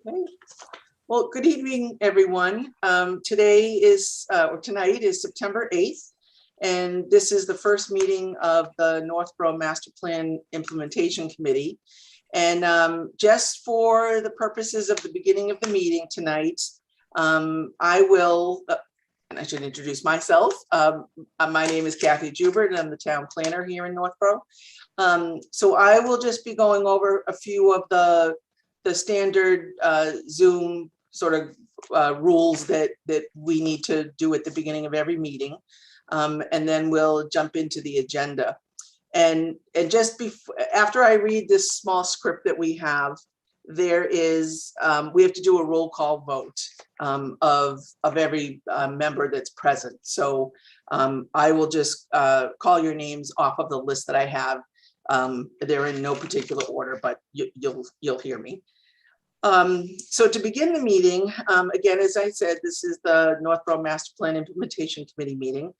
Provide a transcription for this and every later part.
Okay. Well, good evening, everyone. Tonight is September 8th, and this is the first meeting of the Northborough Master Plan Implementation Committee. And just for the purposes of the beginning of the meeting tonight, I will, and I should introduce myself. My name is Kathy Jubert, and I'm the town planner here in Northborough. So I will just be going over a few of the standard Zoom sort of rules that we need to do at the beginning of every meeting. And then we'll jump into the agenda. And just after I read this small script that we have, there is, we have to do a roll call vote of every member that's present. So I will just call your names off of the list that I have. They're in no particular order, but you'll hear me. So to begin the meeting, again, as I said, this is the Northborough Master Plan Implementation Committee meeting.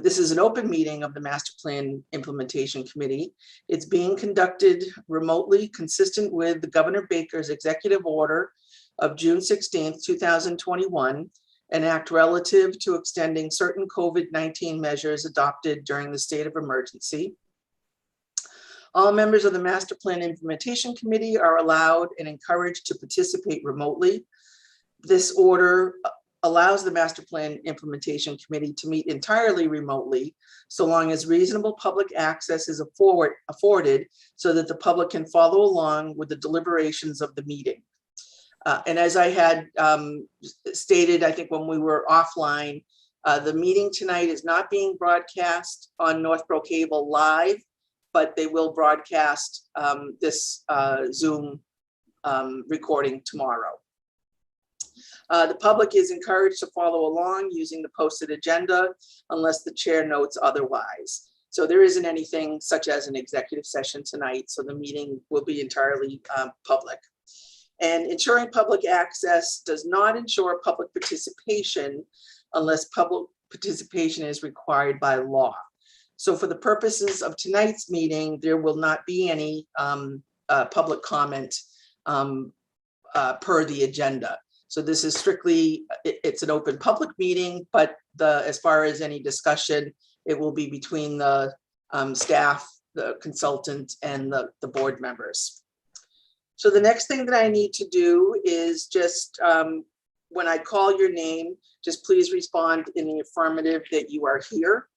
This is an open meeting of the Master Plan Implementation Committee. It's being conducted remotely, consistent with the Governor Baker's executive order of June 16th, 2021, an act relative to extending certain COVID-19 measures adopted during the state of emergency. All members of the Master Plan Implementation Committee are allowed and encouraged to participate remotely. This order allows the Master Plan Implementation Committee to meet entirely remotely, so long as reasonable public access is afforded so that the public can follow along with the deliberations of the meeting. And as I had stated, I think when we were offline, the meeting tonight is not being broadcast on Northbrook Cable live, but they will broadcast this Zoom recording tomorrow. The public is encouraged to follow along using the posted agenda unless the chair notes otherwise. So there isn't anything such as an executive session tonight, so the meeting will be entirely public. And ensuring public access does not ensure public participation unless public participation is required by law. So for the purposes of tonight's meeting, there will not be any public comment per the agenda. So this is strictly, it's an open public meeting, but as far as any discussion, it will be between the staff, the consultant, and the board members. So the next thing that I need to do is just, when I call your name, just please respond in the affirmative that you are here.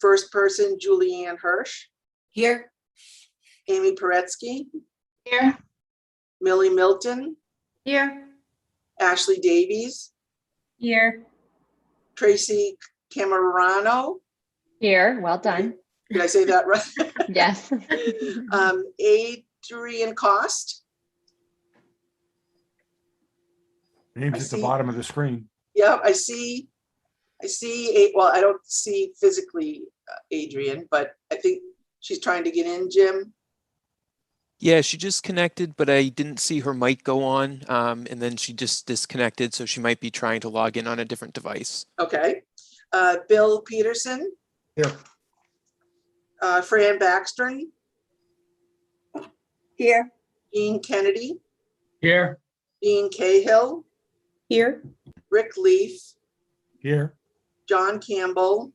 First person, Julianne Hirsch. Here. Amy Poretzky. Here. Millie Milton. Here. Ashley Davies. Here. Tracy Camarano. Here, well done. Did I say that right? Yes. Adrian Cost. Name's at the bottom of the screen. Yeah, I see, well, I don't see physically Adrian, but I think she's trying to get in, Jim. Yeah, she just connected, but I didn't see her mic go on, and then she just disconnected, so she might be trying to log in on a different device. Okay. Bill Peterson. Here. Fran Baxter. Here. Dean Kennedy. Here. Dean Cahill. Here. Rick Leaf. Here. John Campbell.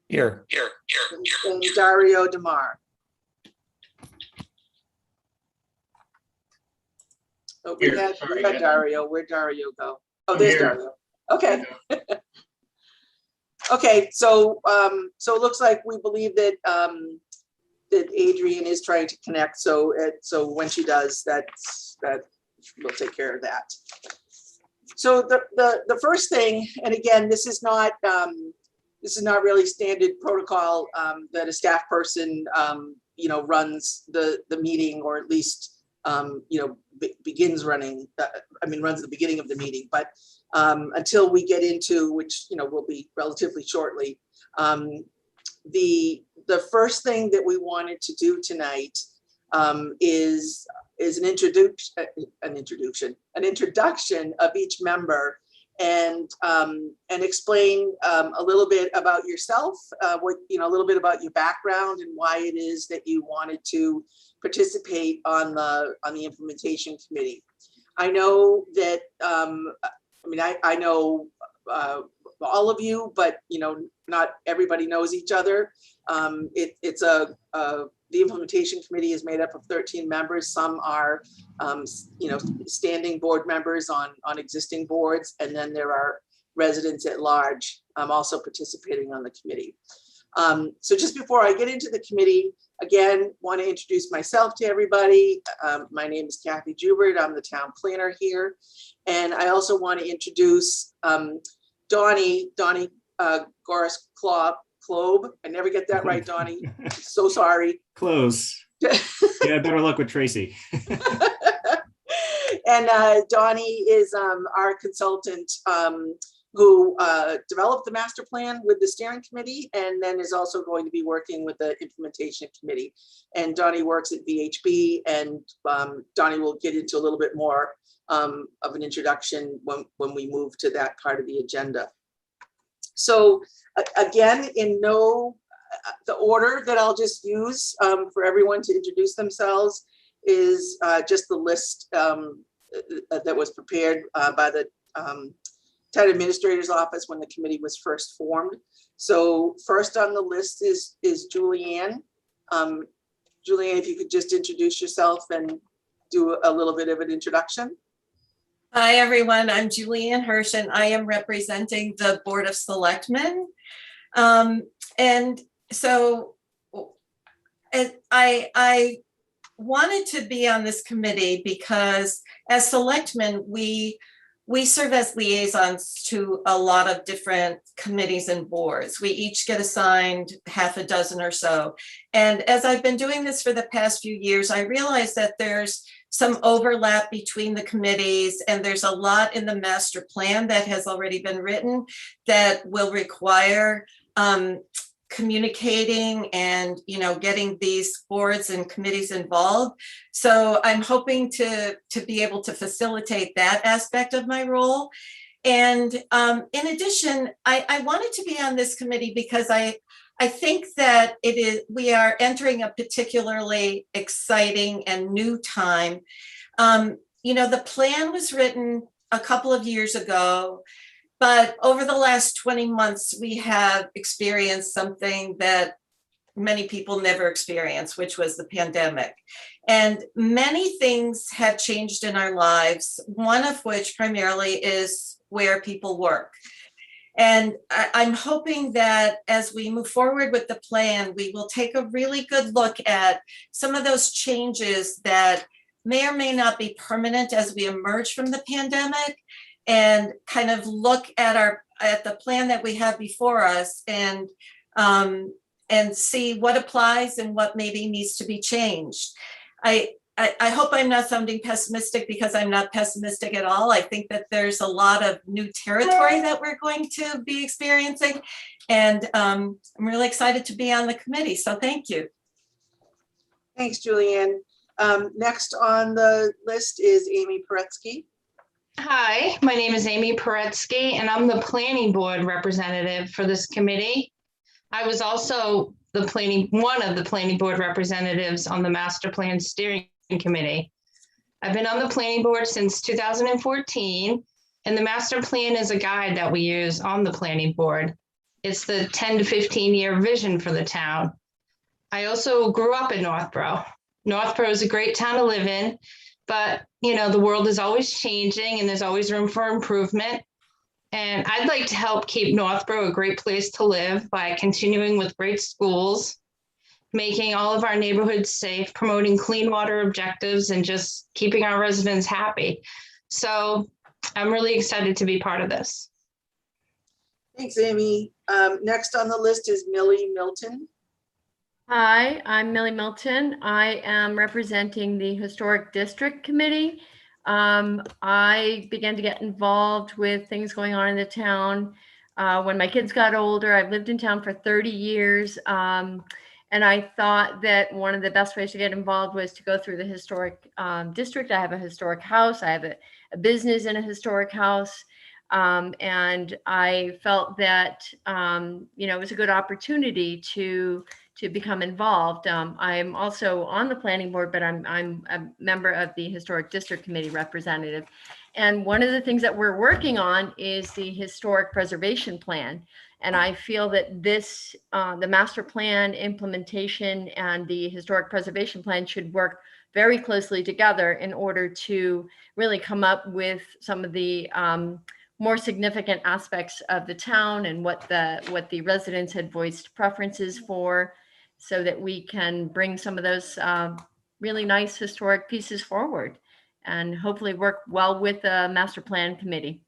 Here. And Dario DeMar. Oh, we had Dario. Where'd Dario go? Oh, there's Dario. Okay. Okay, so so it looks like we believe that that Adrian is trying to connect. So when she does, that we'll take care of that. So the first thing, and again, this is not really standard protocol that a staff person runs the meeting, or at least begins running. Runs the beginning of the meeting, but until we get into, which will be relatively shortly, the first thing that we wanted to do tonight is an introduction of each member, and explain a little bit about yourself, a little bit about your background and why it is that you wanted to participate on the implementation committee. I know that, I know all of you, but not everybody knows each other. The implementation committee is made up of 13 members. Some are, standing board members on existing boards, and then there are residents at large also participating on the committee. So just before I get into the committee, again, want to introduce myself to everybody. My name is Kathy Jubert. I'm the town planner here. And I also want to introduce Donnie Goris Klob. I never get that right, Donnie. So sorry. Close. Yeah, better luck with Tracy. And Donnie is our consultant who developed the master plan with the steering committee, and then is also going to be working with the implementation committee. And Donnie works at VHB, and Donnie will get into a little bit more of an introduction when we move to that part of the agenda. So again, in the order that I'll just use for everyone to introduce themselves is just the list that was prepared by the town administrator's office when the committee was first formed. So first on the list is Julianne. Julianne, if you could just introduce yourself and do a little bit of an introduction. Hi, everyone. I'm Julianne Hirsch, and I am representing the Board of Selectmen. And so I wanted to be on this committee because as selectmen, we serve as liaisons to a lot of different committees and boards. We each get assigned half a dozen or so. And as I've been doing this for the past few years, I realized that there's some overlap between the committees, and there's a lot in the master plan that has already been written that will require communicating and getting these boards and committees involved. So I'm hoping to be able to facilitate that aspect of my role. And in addition, I wanted to be on this committee because I think that we are entering a particularly exciting and new time. The plan was written a couple of years ago, but over the last 20 months, we have experienced something that many people never experienced, which was the pandemic. And many things have changed in our lives, one of which primarily is where people work. And I'm hoping that as we move forward with the plan, we will take a really good look at some of those changes that may or may not be permanent as we emerge from the pandemic, and kind of look at the plan that we have before us and see what applies and what maybe needs to be changed. I hope I'm not sounding pessimistic, because I'm not pessimistic at all. I think that there's a lot of new territory that we're going to be experiencing, and I'm really excited to be on the committee. So thank you. Thanks, Julianne. Next on the list is Amy Poretzky. Hi, my name is Amy Poretzky, and I'm the planning board representative for this committee. I was also one of the planning board representatives on the master plan steering committee. I've been on the planning board since 2014, and the master plan is a guide that we use on the planning board. It's the 10 to 15 year vision for the town. I also grew up in Northborough. Northborough is a great town to live in, but the world is always changing and there's always room for improvement. And I'd like to help keep Northborough a great place to live by continuing with great schools, making all of our neighborhoods safe, promoting clean water objectives, and just keeping our residents happy. So I'm really excited to be part of this. Thanks, Amy. Next on the list is Millie Milton. Hi, I'm Millie Milton. I am representing the Historic District Committee. I began to get involved with things going on in the town when my kids got older. I've lived in town for 30 years. And I thought that one of the best ways to get involved was to go through the historic district. I have a historic house. I have a business in a historic house. And I felt that, it was a good opportunity to become involved. I'm also on the planning board, but I'm a member of the Historic District Committee representative. And one of the things that we're working on is the Historic Preservation Plan. And I feel that this, the master plan implementation and the Historic Preservation Plan should work very closely together in order to really come up with some of the more significant aspects of the town and what the residents had voiced preferences for, so that we can bring some of those really nice historic pieces forward and hopefully work well with the master plan committee.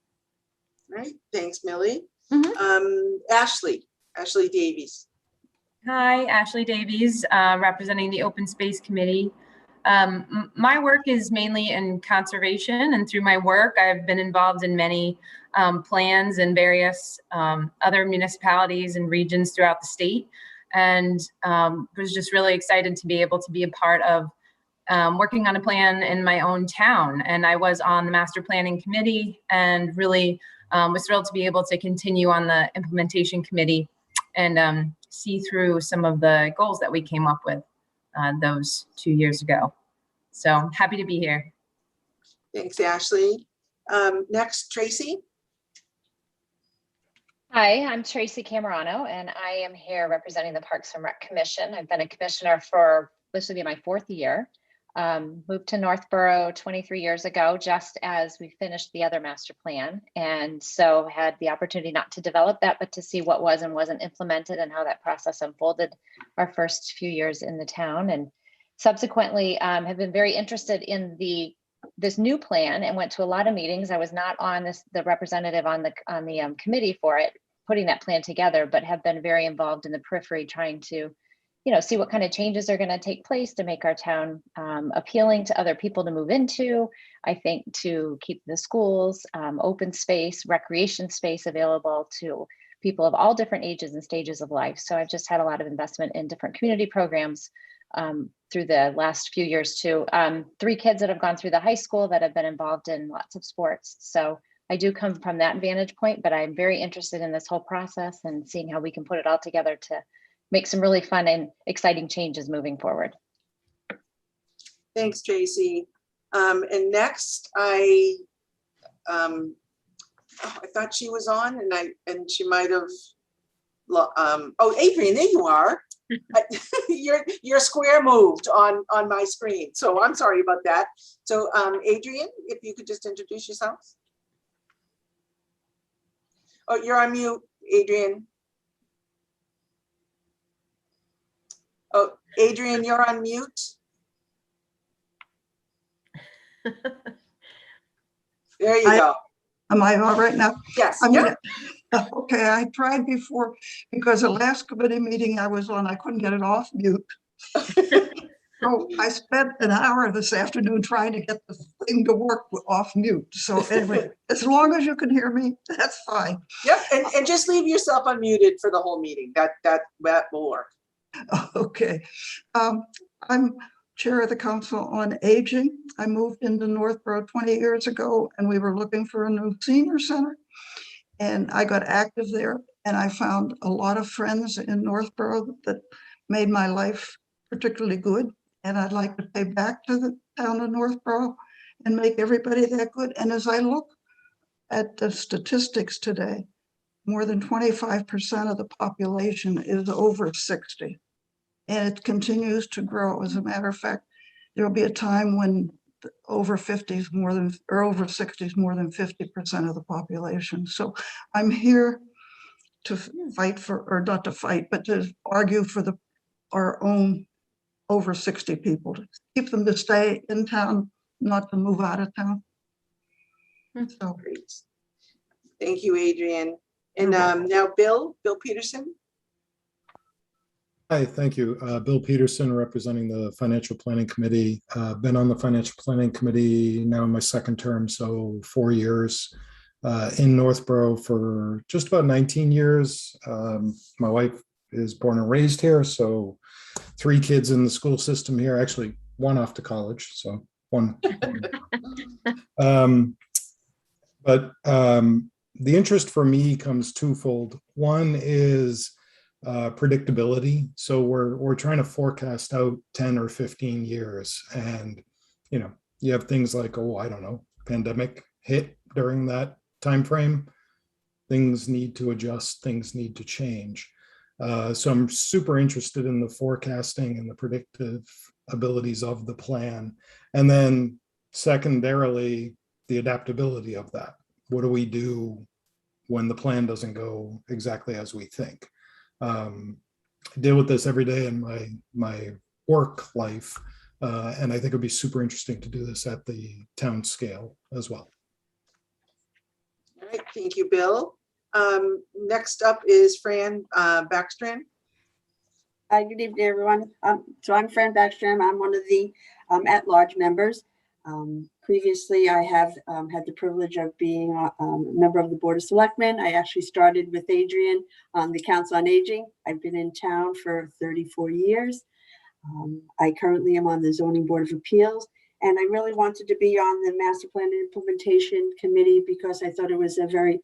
Right, thanks, Millie. Mhm. Ashley Davies. Hi, Ashley Davies, representing the Open Space Committee. My work is mainly in conservation, and through my work, I've been involved in many plans in various other municipalities and regions throughout the state, and was just really excited to be able to be a part of working on a plan in my own town. And I was on the master planning committee, and really was thrilled to be able to continue on the implementation committee and see through some of the goals that we came up with those 2 years ago. So happy to be here. Thanks, Ashley. Next, Tracy. Hi, I'm Tracy Camerano, and I am here representing the Parks and Rec Commission. I've been a commissioner for, this will be my 4th year. Moved to Northborough 23 years ago, just as we finished the other master plan. And so had the opportunity not to develop that, but to see what was and wasn't implemented and how that process unfolded our first few years in the town. And subsequently have been very interested in this new plan and went to a lot of meetings. I was not on the representative on the committee for it, putting that plan together, but have been very involved in the periphery, trying to see what kind of changes are going to take place to make our town appealing to other people to move into. I think to keep the schools, open space, recreation space available to people of all different ages and stages of life. So I've just had a lot of investment in different community programs through the last few years too. 3 kids that have gone through the high school that have been involved in lots of sports. So I do come from that vantage point, but I'm very interested in this whole process and seeing how we can put it all together to make some really fun and exciting changes moving forward. Thanks, Tracy. And next, I thought she was on, and she might have. Oh, Adrian, there you are. Your square moved on my screen, so I'm sorry about that. So, Adrian, if you could just introduce yourself. Oh, you're on mute, Adrian. Oh, Adrian, you're on mute. There you go. Am I all right now? Yes. Okay, I tried before because the last committee meeting I was on, I couldn't get it off mute. So I spent an hour this afternoon trying to get the thing to work off mute. So anyway, as long as you can hear me, that's fine. Yep, and just leave yourself unmuted for the whole meeting. That will work. Okay. I'm chair of the Council on Aging. I moved into Northborough 20 years ago, and we were looking for a new senior center. And I got active there, and I found a lot of friends in Northborough that made my life particularly good. And I'd like to pay back to the town of Northborough and make everybody that good. And as I look at the statistics today, more than 25% of the population is over 60. And it continues to grow. As a matter of fact, there'll be a time when over 50s more than, or over 60s more than 50% of the population. So I'm here to fight for, or not to fight, but to argue for our own over 60 people, to keep them to stay in town, not to move out of town. So Great. Thank you, Adrian. And now Bill Peterson. Hi, thank you. Bill Peterson, representing the Financial Planning Committee. Been on the Financial Planning Committee now in my 2nd term, so 4 years. In Northborough for just about 19 years. My wife is born and raised here, so 3 kids in the school system here, actually 1 off to college, so 1. But the interest for me comes twofold. One is predictability. So we're trying to forecast out 10 or 15 years. And, you know, you have things like, oh, I don't know, pandemic hit during that time frame. Things need to adjust, things need to change. So I'm super interested in the forecasting and the predictive abilities of the plan. And then secondarily, the adaptability of that. What do we do when the plan doesn't go exactly as we think? I deal with this every day in my work life. And I think it'd be super interesting to do this at the town scale as well. All right, thank you, Bill. Next up is Fran Baxter. Good evening, everyone. So I'm Fran Baxter. I'm one of the at-large members. Previously, I have had the privilege of being a member of the Board of Selectmen. I actually started with Adrian on the Council on Aging. I've been in town for 34 years. I currently am on the Zoning Board of Appeals, and I really wanted to be on the Master Plan and Implementation Committee because I thought it was a very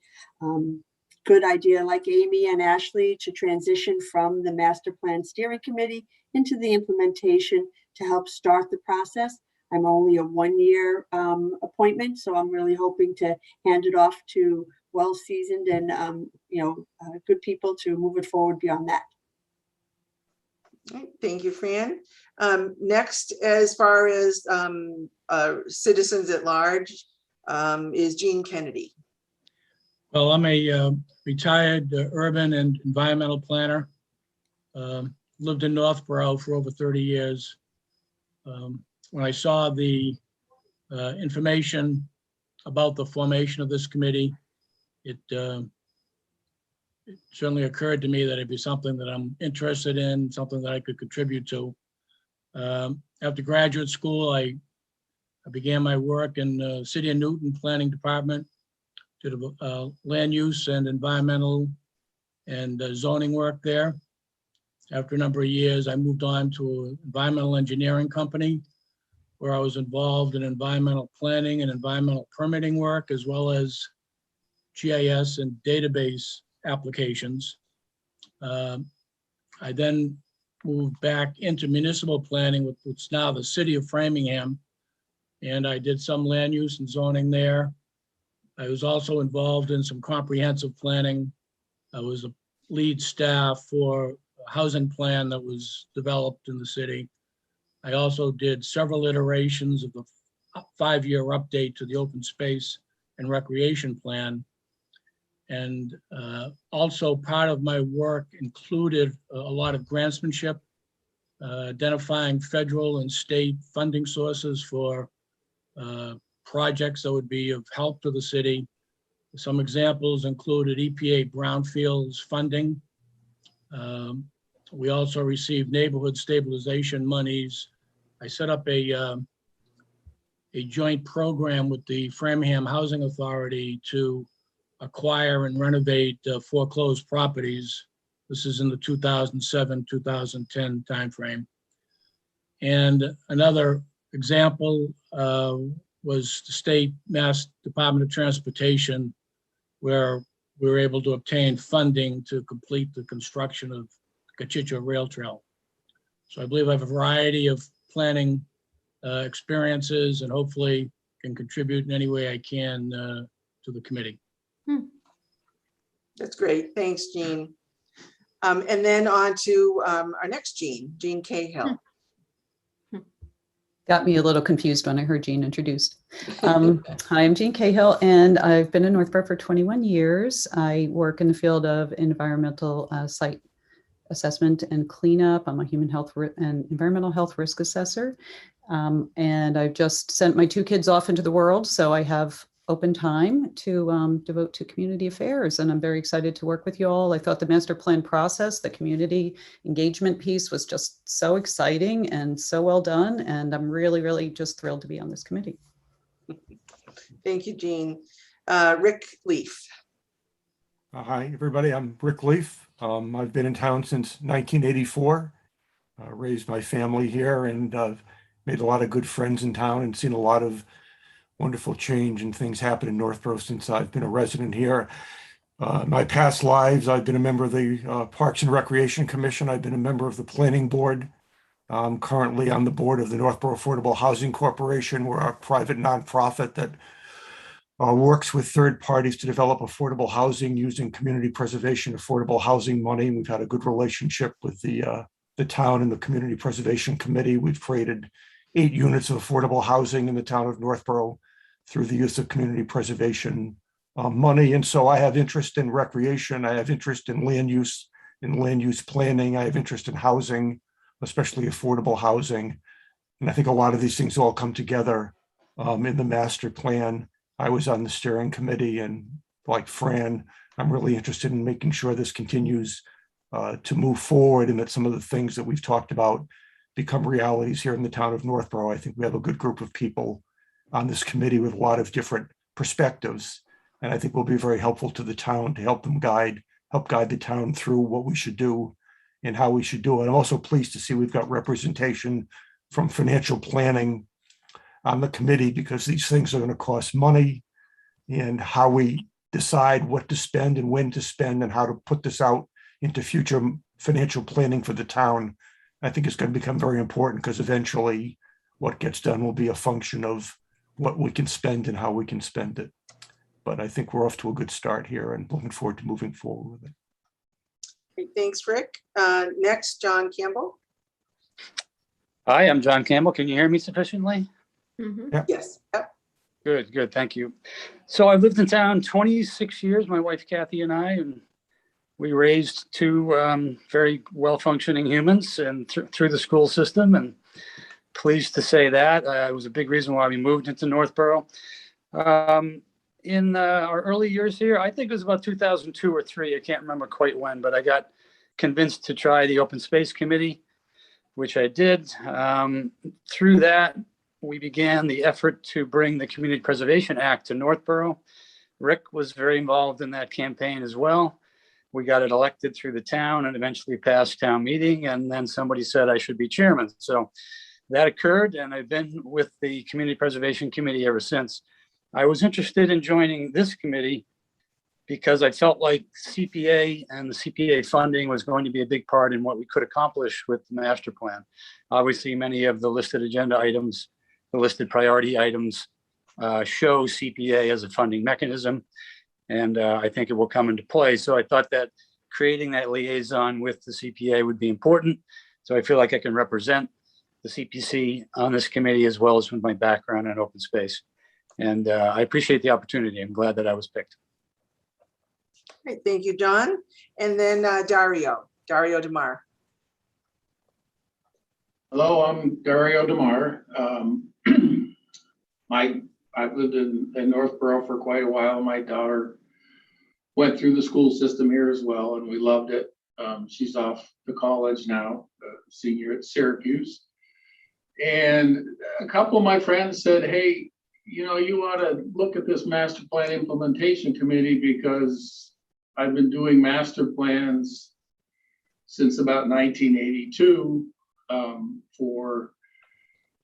good idea, like Amy and Ashley, to transition from the Master Plan Steering Committee into the implementation to help start the process. I'm only a one-year appointment, so I'm really hoping to hand it off to well-seasoned and good people to move it forward beyond that. Thank you, Fran. Next, as far as citizens at large, is Jean Kennedy. Well, I'm a retired urban and environmental planner. Lived in Northborough for over 30 years. When I saw the information about the formation of this committee, it certainly occurred to me that it'd be something that I'm interested in, something that I could contribute to. After graduate school, I began my work in the City of Newton Planning Department, did land use and environmental and zoning work there. After a number of years, I moved on to an environmental engineering company where I was involved in environmental planning and environmental permitting work, as well as GIS and database applications. I then moved back into municipal planning with what's now the City of Framingham, and I did some land use and zoning there. I was also involved in some comprehensive planning. I was a lead staff for a housing plan that was developed in the city. I also did several iterations of the 5-year update to the open space and recreation plan. And also part of my work included a lot of grantsmanship, identifying federal and state funding sources for projects that would be of help to the city. Some examples included EPA brownfields funding. We also received neighborhood stabilization monies. I set up a joint program with the Framingham Housing Authority to acquire and renovate foreclosed properties. This is in the 2007-2010 timeframe. And another example was the State Mass Department of Transportation, where we were able to obtain funding to complete the construction of the Cachicha Rail Trail. So I believe I have a variety of planning experiences and hopefully can contribute in any way I can to the committee. That's great. Thanks, Jean. And then on to our next Jean Cahill. Got me a little confused when I heard Jean introduced. Hi, I'm Jean Cahill, and I've been in Northborough for 21 years. I work in the field of environmental site assessment and cleanup. I'm a human health and environmental health risk assessor. And I've just sent my 2 kids off into the world, so I have open time to devote to community affairs, and I'm very excited to work with you all. I thought the master plan process, the community engagement piece was just so exciting and so well done, and I'm really, really just thrilled to be on this committee. Thank you, Jean. Rick Leaf. Hi, everybody. I'm Rick Leaf. I've been in town since 1984, raised my family here, and made a lot of good friends in town and seen a lot of wonderful change and things happen in Northborough since I've been a resident here. My past lives, I've been a member of the Parks and Recreation Commission. I've been a member of the Planning Board. I'm currently on the board of the Northborough Affordable Housing Corporation. We're a private nonprofit that works with third parties to develop affordable housing using community preservation affordable housing money. We've had a good relationship with the town and the Community Preservation Committee. We've created 8 units of affordable housing in the town of Northborough through the use of community preservation money. And so I have interest in recreation. I have interest in land use planning. I have interest in housing, especially affordable housing. And I think a lot of these things all come together in the master plan. I was on the steering committee, and like Fran, I'm really interested in making sure this continues to move forward and that some of the things that we've talked about become realities here in the town of Northborough. I think we have a good group of people on this committee with a lot of different perspectives, and I think will be very helpful to the town to help guide the town through what we should do and how we should do it. I'm also pleased to see we've got representation from financial planning on the committee, because these things are going to cost money, and how we decide what to spend and when to spend and how to put this out into future financial planning for the town, I think is going to become very important, because eventually what gets done will be a function of what we can spend and how we can spend it. But I think we're off to a good start here and looking forward to moving forward with it. Great, thanks, Rick. Next, John Campbell. Hi, I'm John Campbell. Can you hear me sufficiently? Yep. Yes. Yep. Good. Thank you. So I've lived in town 26 years, my wife Kathy and I, and we raised 2 very well-functioning humans and through the school system, and pleased to say that. It was a big reason why we moved into Northborough. In our early years here, I think it was about 2002 or 3, I can't remember quite when, but I got convinced to try the Open Space Committee, which I did. Through that, we began the effort to bring the Community Preservation Act to Northborough. Rick was very involved in that campaign as well. We got it elected through the town and eventually passed town meeting. And then somebody said I should be chairman. So that occurred, and I've been with the Community Preservation Committee ever since. I was interested in joining this committee because I felt like CPA and the CPA funding was going to be a big part in what we could accomplish with the master plan. Obviously, many of the listed agenda items, the listed priority items show CPA as a funding mechanism, and I think it will come into play. So I thought that creating that liaison with the CPA would be important. So I feel like I can represent the CPC on this committee, as well as with my background in open space. And I appreciate the opportunity. I'm glad that I was picked. Great, thank you, John. And then Dario DeMar. Hello, I'm Dario DeMar. I've lived in Northborough for quite a while. My daughter went through the school system here as well, and we loved it. She's off to college now, senior at Syracuse. And a couple of my friends said, hey, you ought to look at this master plan implementation committee, because I've been doing master plans since about 1982 for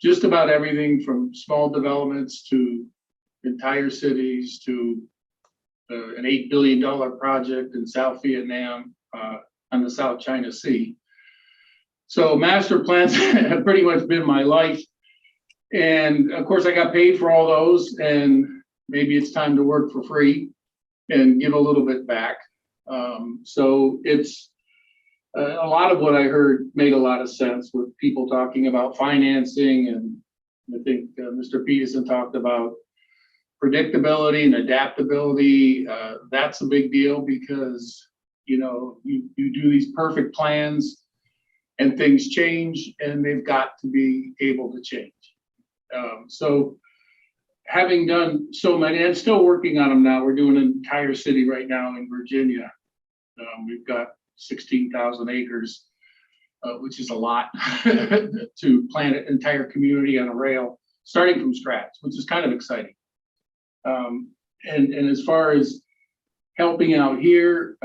just about everything from small developments to entire cities to an $8 billion project in South Vietnam on the South China Sea. So master plans have pretty much been my life. And of course, I got paid for all those, and maybe it's time to work for free and give a little bit back. So it's a lot of what I heard made a lot of sense with people talking about financing. And I think Mr. Peterson talked about predictability and adaptability. That's a big deal, because, you do these perfect plans and things change, and they've got to be able to change. So having done so many, and still working on them now, we're doing an entire city right now in Virginia. We've got 16,000 acres, which is a lot to plant an entire community on a rail, starting from scratch, which is kind of exciting. And as far as helping out here,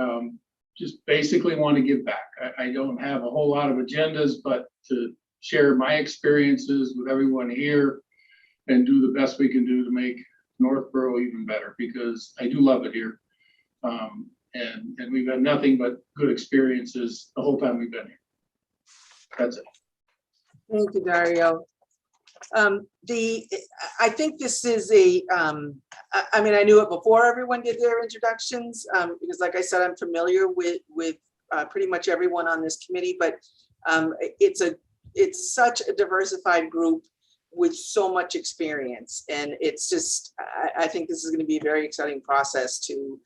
just basically want to give back. I don't have a whole lot of agendas, but to share my experiences with everyone here and do the best we can do to make Northborough even better, because I do love it here. And we've had nothing but good experiences the whole time we've been here. That's it. Thank you, Dario. I think this is I mean, I knew it before everyone did their introductions, because like I said, I'm familiar with pretty much everyone on this committee, but it's such a diversified group with so much experience. And it's just, I think this is going to be a very exciting process to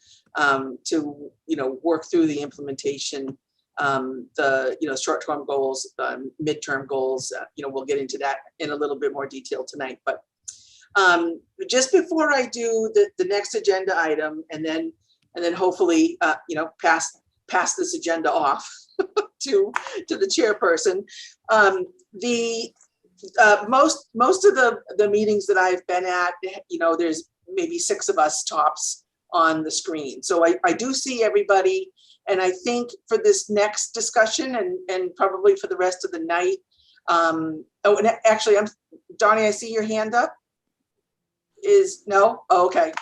work through the implementation, the short-term goals, midterm goals. We'll get into that in a little bit more detail tonight. But just before I do the next agenda item, and then hopefully pass this agenda off to the chairperson. Most of the meetings that I've been at, there's maybe 6 of us tops on the screen. So I do see everybody. And I think for this next discussion and probably for the rest of the night, and actually, Donnie, I see your hand up. No? Oh, okay.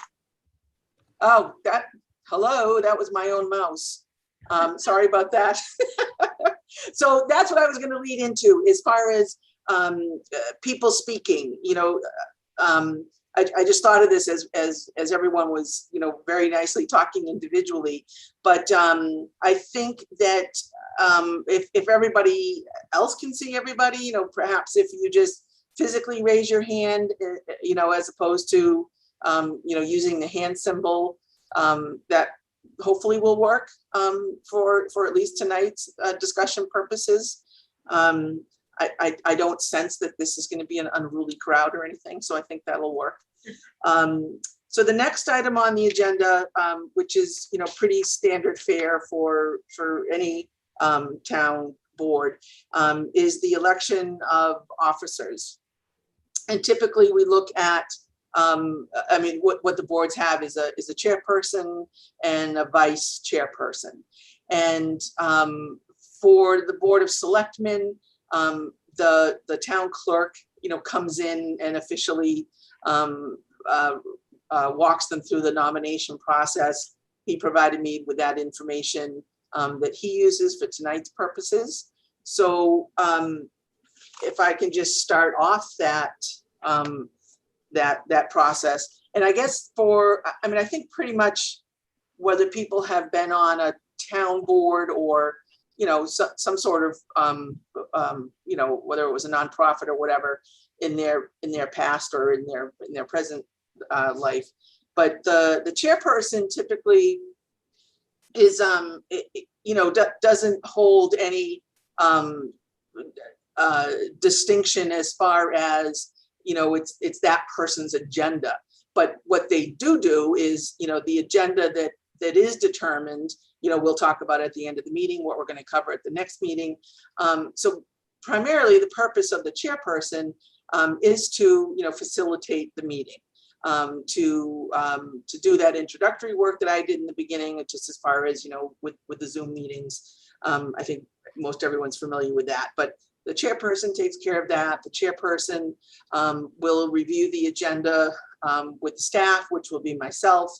Oh, hello, that was my own mouse. Sorry about that. So that's what I was going to lead into as far as people speaking. I just thought of this as everyone was, very nicely talking individually. But I think that if everybody else can see everybody, perhaps if you just physically raise your hand, as opposed to, using the hand symbol, that hopefully will work for at least tonight's discussion purposes. I don't sense that this is going to be an unruly crowd or anything, so I think that'll work. So the next item on the agenda, which is pretty standard fare for any town board, is the election of officers. And typically we look at, what the boards have is a chairperson and a vice chairperson. And for the Board of Selectmen, the town clerk, comes in and officially walks them through the nomination process. He provided me with that information that he uses for tonight's purposes. So if I can just start off that process. And I guess I think pretty much whether people have been on a town board or some sort of whether it was a nonprofit or whatever in their past or in their present life, but the chairperson typically is doesn't hold any distinction as far as it's that person's agenda. But what they do is the agenda that is determined, we'll talk about at the end of the meeting what we're going to cover at the next meeting. So primarily the purpose of the chairperson is to facilitate the meeting, to do that introductory work that I did in the beginning, just as far as with the Zoom meetings. I think most everyone's familiar with that, but the chairperson takes care of that. The chairperson will review the agenda with the staff, which will be myself.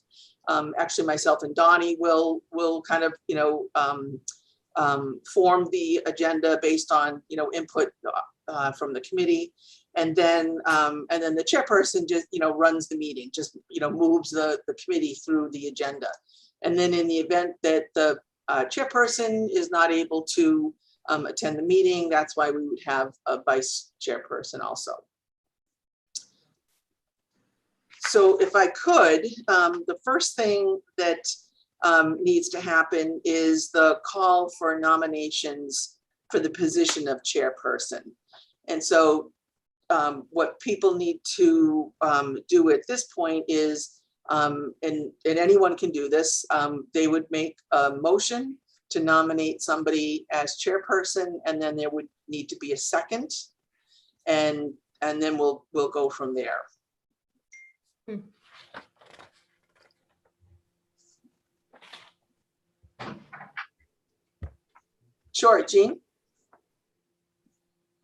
Actually, myself and Donnie will kind of form the agenda based on input from the committee, and then the chairperson just runs the meeting, just moves the committee through the agenda. And then in the event that the chairperson is not able to attend the meeting, that's why we would have a vice chairperson also. So if I could, the first thing that needs to happen is the call for nominations for the position of chairperson. And so what people need to do at this point is, and anyone can do this, they would make a motion to nominate somebody as chairperson, and then there would need to be a second, and then we'll go from there. Sure, Jean.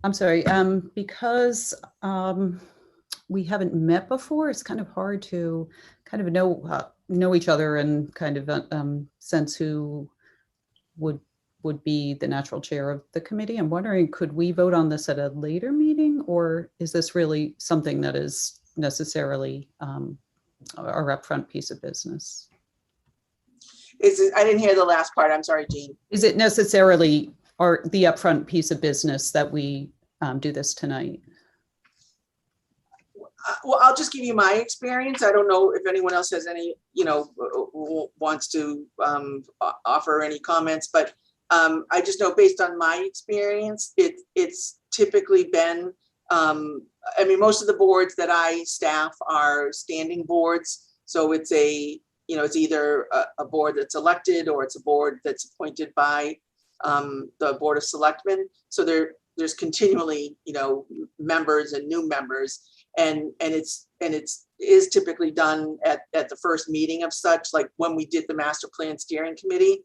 I'm sorry, because we haven't met before, it's kind of hard to kind of know each other and kind of sense who would be the natural chair of the committee. I'm wondering, could we vote on this at a later meeting, or is this really something that is necessarily our upfront piece of business? I didn't hear the last part. I'm sorry, Jean. Is it necessarily the upfront piece of business that we do this tonight? Well, I'll just give you my experience. I don't know if anyone else has any, wants to offer any comments, but I just know based on my experience, it's typically been, I mean, most of the boards that I staff are standing boards. So it's it's either a board that's elected or it's a board that's appointed by the Board of Selectmen. So there's continually, members and new members, and it is typically done at the first meeting of such, like when we did the Master Plan Steering Committee,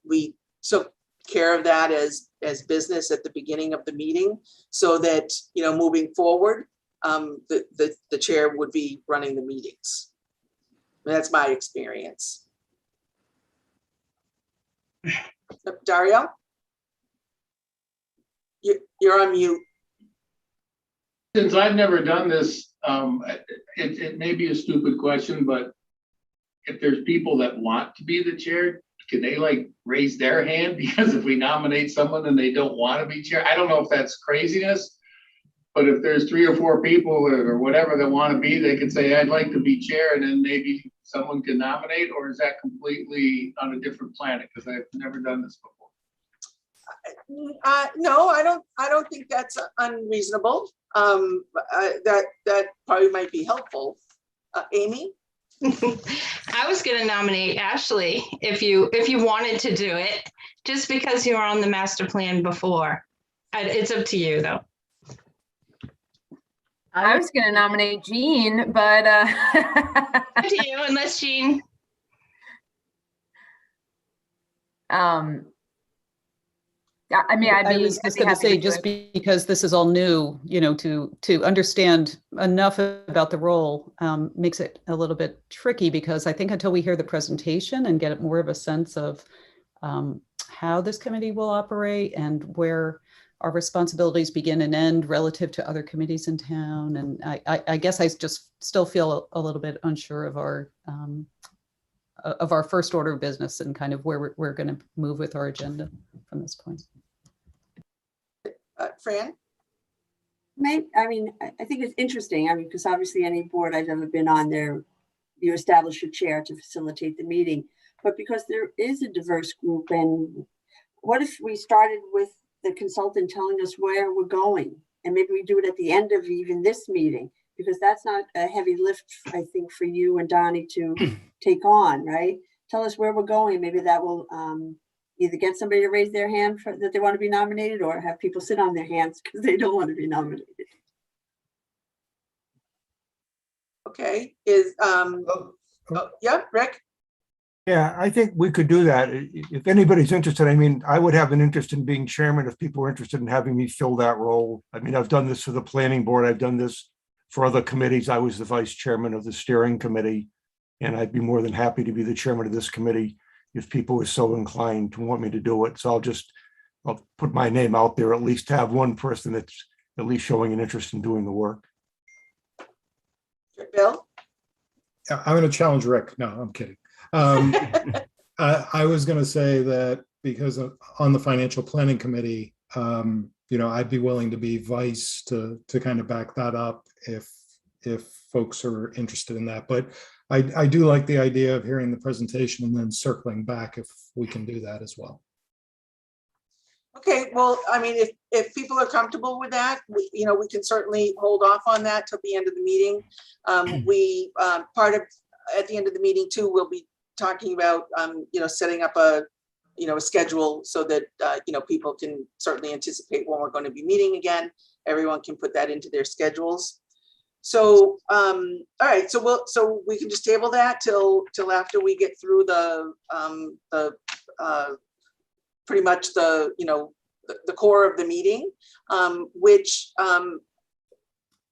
we took care of that as business at the beginning of the meeting, so that, moving forward, the chair would be running the meetings. That's my experience. Dario? You're on mute. Since I've never done this, it may be a stupid question, but if there's people that want to be the chair, can they like raise their hand? Because if we nominate someone and they don't want to be chair, I don't know if that's craziness, but if there's 3 or 4 people or whatever that want to be, they could say, I'd like to be chair, and then maybe someone can nominate, or is that completely on a different planet? Because I've never done this before. No, I don't think that's unreasonable. That probably might be helpful. Amy? I was going to nominate Ashley if you wanted to do it, just because you were on the master plan before. It's up to you, though. I was going to nominate Jean, but Up to you, unless Jean. I mean, I was just going to say, just because this is all new, to understand enough about the role makes it a little bit tricky, because I think until we hear the presentation and get more of a sense of how this committee will operate and where our responsibilities begin and end relative to other committees in town. And I guess I just still feel a little bit unsure of our first order of business and kind of where we're going to move with our agenda from this point. Fran? I think it's interesting. Because obviously any board I've ever been on there, you establish a chair to facilitate the meeting. But because there is a diverse group, and what if we started with the consultant telling us where we're going? And maybe we do it at the end of even this meeting, because that's not a heavy lift, I think, for you and Donnie to take on, right? Tell us where we're going. Maybe that will either get somebody to raise their hand that they want to be nominated, or have people sit on their hands because they don't want to be nominated. Okay, yeah, Rick? Yeah, I think we could do that. If anybody's interested, I would have an interest in being chairman if people are interested in having me fill that role. I've done this for the planning board. I've done this for other committees. I was the vice chairman of the steering committee, and I'd be more than happy to be the chairman of this committee if people were so inclined to want me to do it. So I'll put my name out there, at least have one person that's at least showing an interest in doing the work. Bill? Yeah, I'm going to challenge Rick. No, I'm kidding. I was going to say that because on the financial planning committee, I'd be willing to be vice to kind of back that up if folks are interested in that. But I do like the idea of hearing the presentation and then circling back if we can do that as well. Okay, well, if people are comfortable with that, we can certainly hold off on that till the end of the meeting. At the end of the meeting too, we'll be talking about, setting up a schedule so that, people can certainly anticipate when we're going to be meeting again. Everyone can put that into their schedules. So, all right, so we can just table that till after we get through the pretty much the core of the meeting, which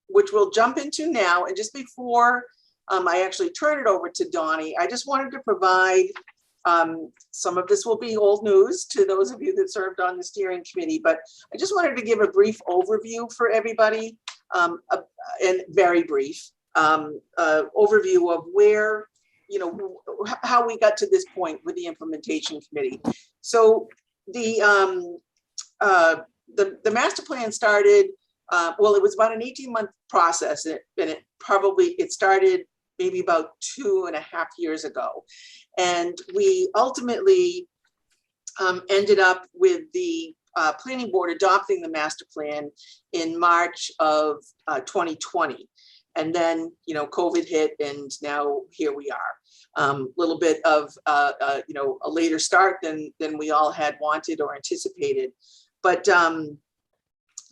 which we'll jump into now. And just before I actually turn it over to Donnie, I just wanted to provide, some of this will be old news to those of you that served on the steering committee, but I just wanted to give a brief overview for everybody, and very brief overview of where, you know, how we got to this point with the implementation committee. So the master plan started, well, it was about an 18-month process, and it started maybe about 2.5 years ago. And we ultimately ended up with the planning board adopting the master plan in March of 2020. And then, you know, COVID hit, and now here we are. Little bit of, you know, a later start than we all had wanted or anticipated. But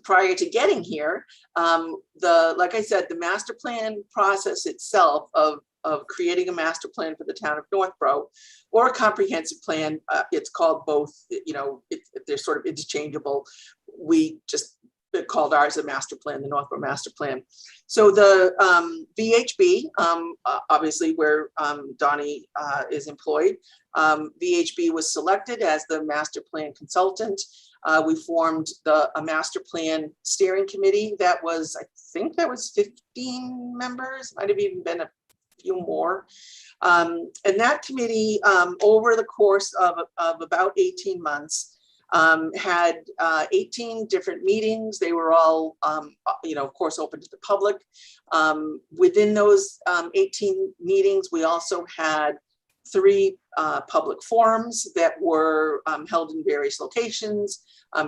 prior to getting here, like I said, the master plan process itself of creating a master plan for the town of Northborough, or a comprehensive plan, it's called both, you know, they're sort of interchangeable. We just called ours a master plan, the Northborough master plan. So the VHB, obviously where Donnie is employed, VHB was selected as the master plan consultant. We formed a master plan steering committee that was, I think that was 15 members, might have even been a few more. And that committee, over the course of about 18 months, had 18 different meetings. They were all, you know, of course, open to the public. Within those 18 meetings, we also had 3 public forums that were held in various locations,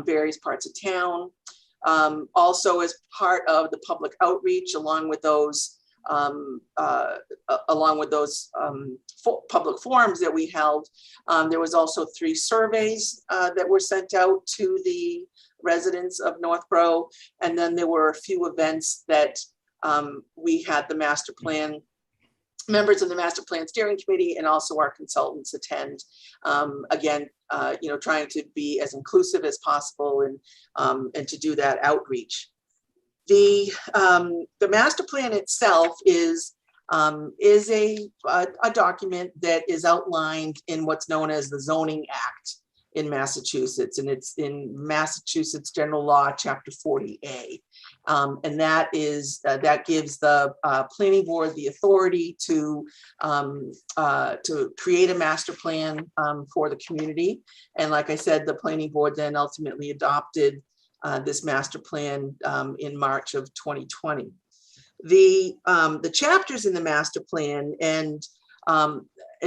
various parts of town. Also, as part of the public outreach, along with those public forums that we held, there was also 3 surveys that were sent out to the residents of Northborough. And then there were a few events that we had the master plan, members of the master plan steering committee, and also our consultants attend. Again, you know, trying to be as inclusive as possible and to do that outreach. The master plan itself is a document that is outlined in what's known as the Zoning Act in Massachusetts, and it's in Massachusetts General Law, Chapter 40A, and that gives the planning board the authority to create a master plan for the community. And like I said, the planning board then ultimately adopted this master plan in March of 2020. The chapters in the master plan, and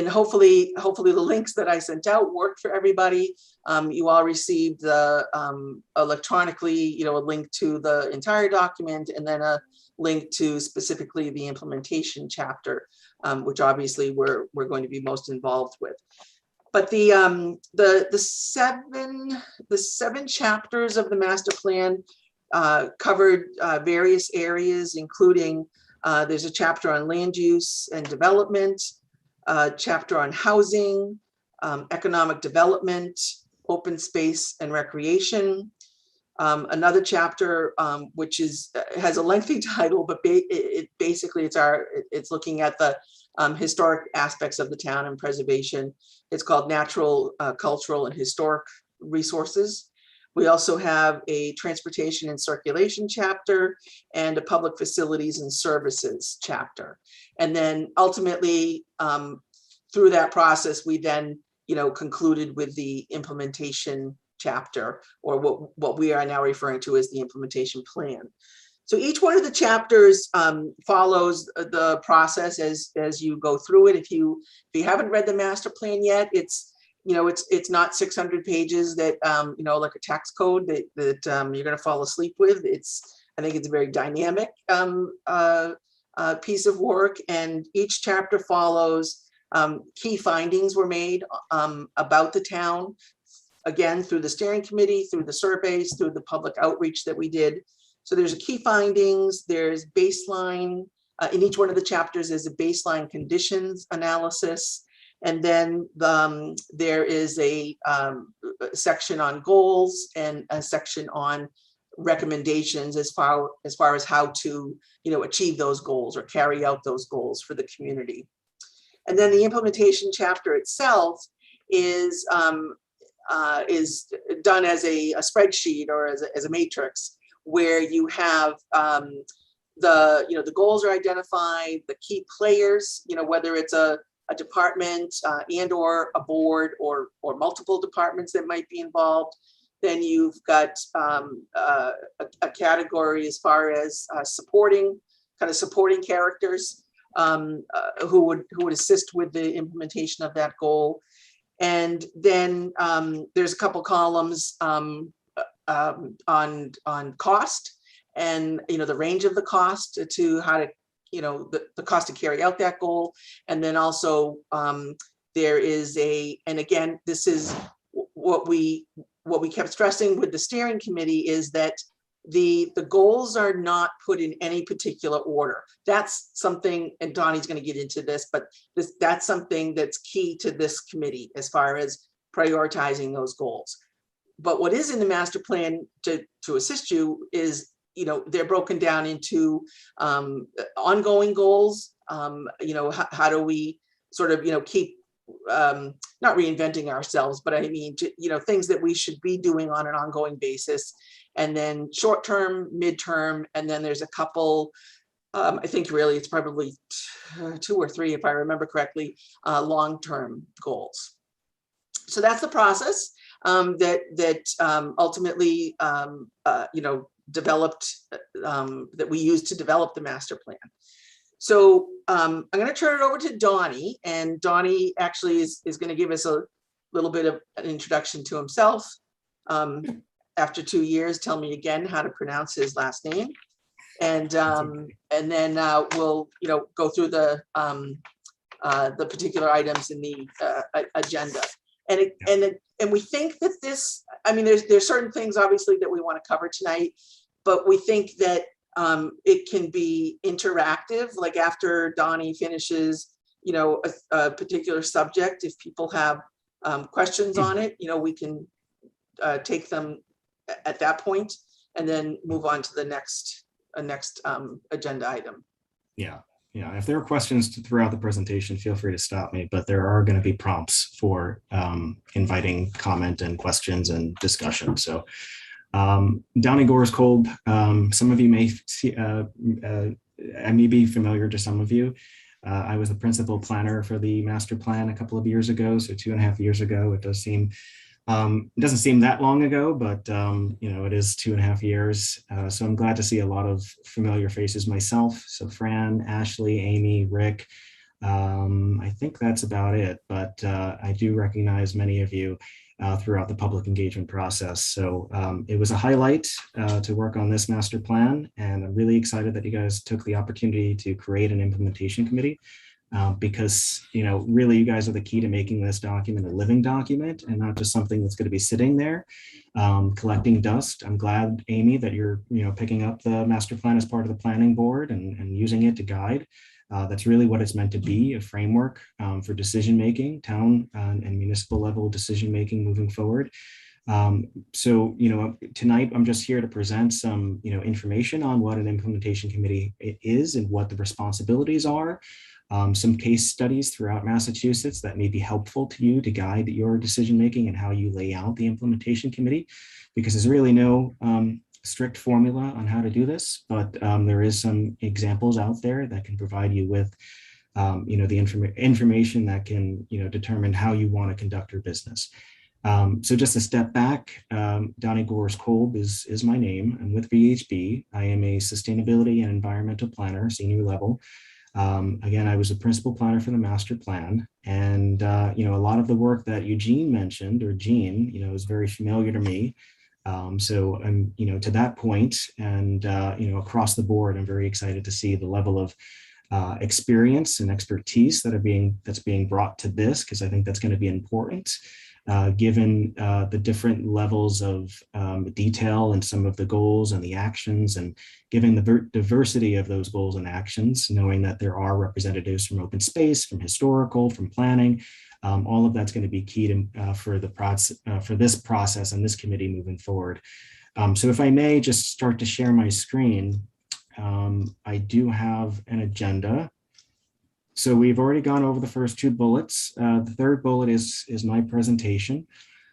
hopefully the links that I sent out worked for everybody. You all received the electronically, you know, a link to the entire document, and then a link to specifically the implementation chapter, which obviously we're going to be most involved with. But the 7 chapters of the master plan covered various areas, including there's a chapter on land use and development, a chapter on housing, economic development, open space and recreation. Another chapter which has a lengthy title, but basically it's looking at the historic aspects of the town and preservation. It's called Natural, Cultural, and Historic Resources. We also have a transportation and circulation chapter and a public facilities and services chapter. And then ultimately, through that process, we then, you know, concluded with the implementation chapter, or what we are now referring to as the implementation plan. So each one of the chapters follows the process as you go through it. If you haven't read the master plan yet, it's not 600 pages that you know, like a tax code that you're going to fall asleep with. I think it's a very dynamic piece of work, and each chapter follows key findings were made about the town, again through the steering committee, through the surveys, through the public outreach that we did. So there's key findings, there's baseline, in each one of the chapters is a baseline conditions analysis. And then there is a section on goals and a section on recommendations as far as how to, achieve those goals or carry out those goals for the community. And then the implementation chapter itself is done as a spreadsheet or as a matrix, where you have the goals are identified, the key players, whether it's a department and or a board or multiple departments that might be involved. Then you've got a category as far as supporting characters who would assist with the implementation of that goal. And then there's a couple columns on cost and the range of the cost to how to the cost to carry out that goal. And then also there is and again, this is what we kept stressing with the steering committee, is that the goals are not put in any particular order. That's something, and Donnie's going to get into this, but that's something that's key to this committee as far as prioritizing those goals. But what is in the master plan to assist you is, they're broken down into ongoing goals. How do we sort of, keep not reinventing ourselves, but I mean, things that we should be doing on an ongoing basis. And then short term, midterm, and then there's a couple, I think really it's probably 2 or 3, if I remember correctly, long-term goals. So that's the process that ultimately, developed, that we use to develop the master plan. So I'm going to turn it over to Donnie, and Donnie actually is going to give us a little bit of an introduction to himself. After 2 years, tell me again how to pronounce his last name, and then we'll go through the particular items in the agenda. And we think that this, I mean, there's certain things obviously that we want to cover tonight, but we think that it can be interactive. Like after Donnie finishes, a particular subject, if people have questions on it, we can take them at that point and then move on to the next agenda item. Yeah. If there are questions throughout the presentation, feel free to stop me, but there are going to be prompts for inviting comment and questions and discussion. So Donnie Goreskolb, some of you may see, I may be familiar to some of you. I was the principal planner for the master plan a couple of years ago, so 2.5 years ago. It doesn't seem that long ago, but it is 2.5 years. So I'm glad to see a lot of familiar faces myself. So Fran, Ashley, Amy, Rick. I think that's about it, but I do recognize many of you throughout the public engagement process. So it was a highlight to work on this master plan, and I'm really excited that you guys took the opportunity to create an implementation committee. Because really you guys are the key to making this document a living document and not just something that's going to be sitting there collecting dust. I'm glad, Amy, that you're picking up the master plan as part of the planning board and using it to guide. That's really what it's meant to be, a framework for decision making, town and municipal level decision making moving forward. So tonight I'm just here to present some information on what an implementation committee is and what the responsibilities are. Some case studies throughout Massachusetts that may be helpful to you to guide your decision-making and how you lay out the implementation committee, because there's really no strict formula on how to do this, but there is some examples out there that can provide you with the information that can determine how you want to conduct your business. So just a step back, Donnie Goreskolb is my name. I'm with VHB. I am a sustainability and environmental planner, senior level. Again, I was a principal planner for the master plan, and a lot of the work that Eugene mentioned, or Gene, is very familiar to me. So I'm, to that point, and across the board, I'm very excited to see the level of experience and expertise that's being brought to this, because I think that's going to be important. Given the different levels of detail and some of the goals and the actions, and given the diversity of those goals and actions, knowing that there are representatives from open space, from historical, from planning, all of that's going to be key to, for this process and this committee moving forward. So if I may just start to share my screen, I do have an agenda. So we've already gone over the first two bullets. The third bullet is my presentation.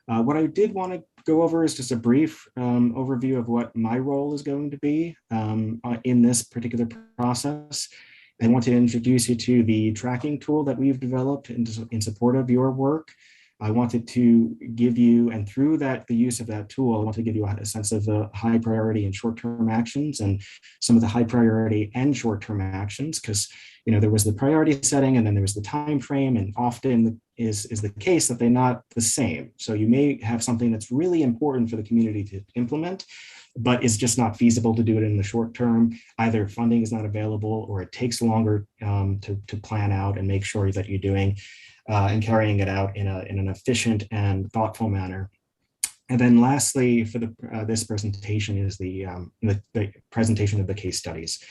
What I did want to go over is just a brief overview of what my role is going to be in this particular process. I want to introduce you to the tracking tool that we've developed in support of your work. I wanted to give you, and through that, the use of that tool, I want to give you a sense of the high priority and short-term actions and some of the high priority and short-term actions, because there was the priority setting and then there was the time frame, and often is the case that they're not the same. So you may have something that's really important for the community to implement, but it's just not feasible to do it in the short term. Either funding is not available or it takes longer to plan out and make sure that you're doing and carrying it out in an efficient and thoughtful manner. And then lastly, for this presentation is the presentation of the case studies.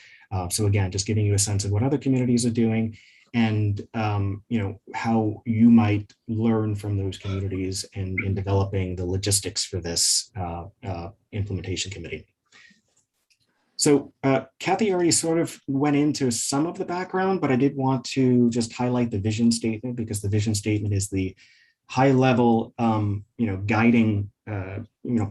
So again, just giving you a sense of what other communities are doing and how you might learn from those communities in developing the logistics for this implementation committee. So Kathy already sort of went into some of the background, but I did want to just highlight the vision statement, because the vision statement is the high level, guiding,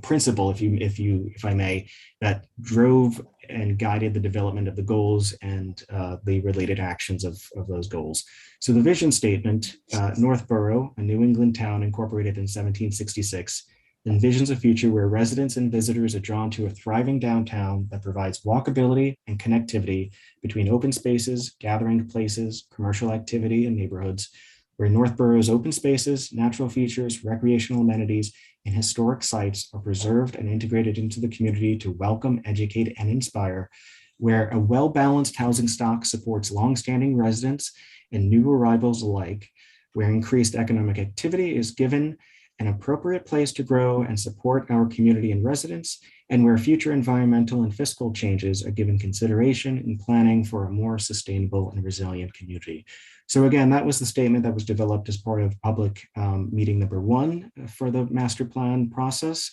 principle, if I may, that drove and guided the development of the goals and the related actions of those goals. So the vision statement, Northborough, a New England town incorporated in 1766, envisions a future where residents and visitors are drawn to a thriving downtown that provides walkability and connectivity between open spaces, gathering places, commercial activity, and neighborhoods, where Northborough's open spaces, natural features, recreational amenities, and historic sites are preserved and integrated into the community to welcome, educate, and inspire, where a well-balanced housing stock supports longstanding residents and new arrivals alike, where increased economic activity is given an appropriate place to grow and support our community and residents, and where future environmental and fiscal changes are given consideration in planning for a more sustainable and resilient community. So again, that was the statement that was developed as part of public meeting number 1 for the master plan process.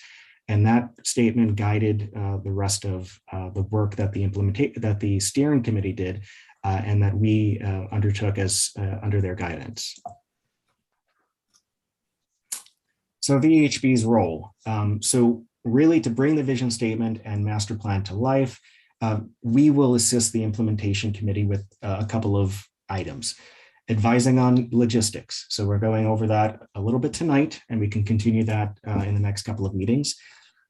And that statement guided the rest of the work that the steering committee did and that we undertook as under their guidance. So VHB's role. So really to bring the vision statement and master plan to life, we will assist the implementation committee with a couple of items. Advising on logistics. So we're going over that a little bit tonight, and we can continue that in the next couple of meetings.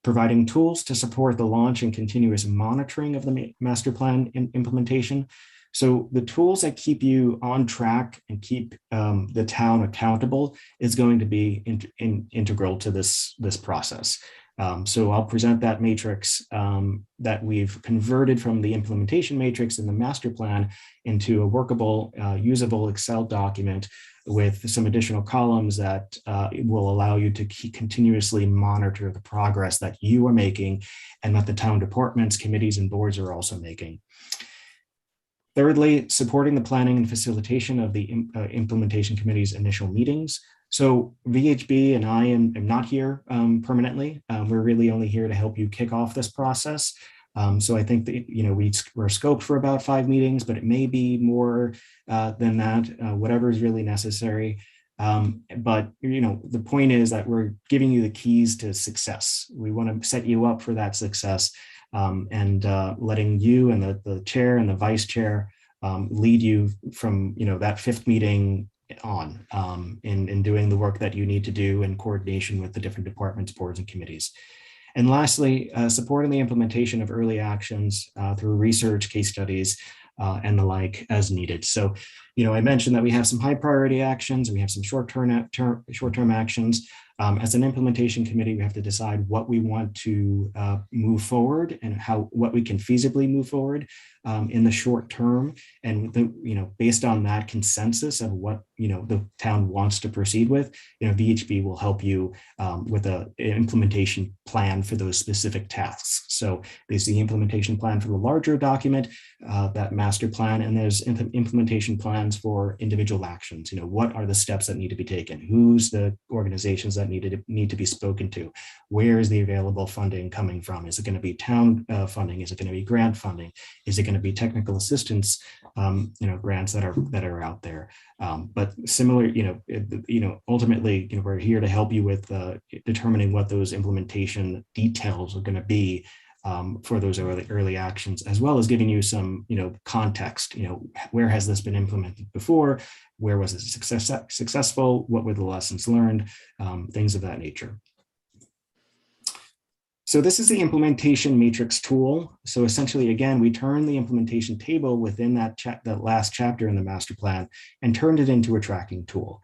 Providing tools to support the launch and continuous monitoring of the master plan implementation. So the tools that keep you on track and keep the town accountable is going to be integral to this process. So I'll present that matrix that we've converted from the implementation matrix in the master plan into a workable, usable Excel document with some additional columns that will allow you to continuously monitor the progress that you are making and that the town departments, committees, and boards are also making. Thirdly, supporting the planning and facilitation of the implementation committee's initial meetings. So VHB and I am not here permanently. We're really only here to help you kick off this process. So I think that, we're scoped for about 5 meetings, but it may be more than that, whatever is really necessary. But, the point is that we're giving you the keys to success. We want to set you up for that success and letting you and the chair and the vice chair lead you from, that 5th meeting on in doing the work that you need to do in coordination with the different departments, boards, and committees. And lastly, supporting the implementation of early actions through research, case studies, and the like as needed. So, I mentioned that we have some high priority actions, we have some short-term actions. As an implementation committee, we have to decide what we want to move forward and what we can feasibly move forward in the short term. And based on that consensus of what the town wants to proceed with, VHB will help you with an implementation plan for those specific tasks. So there's the implementation plan for the larger document, that master plan, and there's implementation plans for individual actions. What are the steps that need to be taken? Who's the organizations that need to be spoken to. Where is the available funding coming from? Is it going to be town funding? Is it going to be grant funding? Is it going to be technical assistance, grants that are out there? But similar, ultimately, we're here to help you with determining what those implementation details are going to be for those early actions, as well as giving you some, context. Where has this been implemented before? Where was it successful? What were the lessons learned? Things of that nature. So this is the implementation matrix tool. So essentially, again, we turn the implementation table within that last chapter in the master plan and turned it into a tracking tool.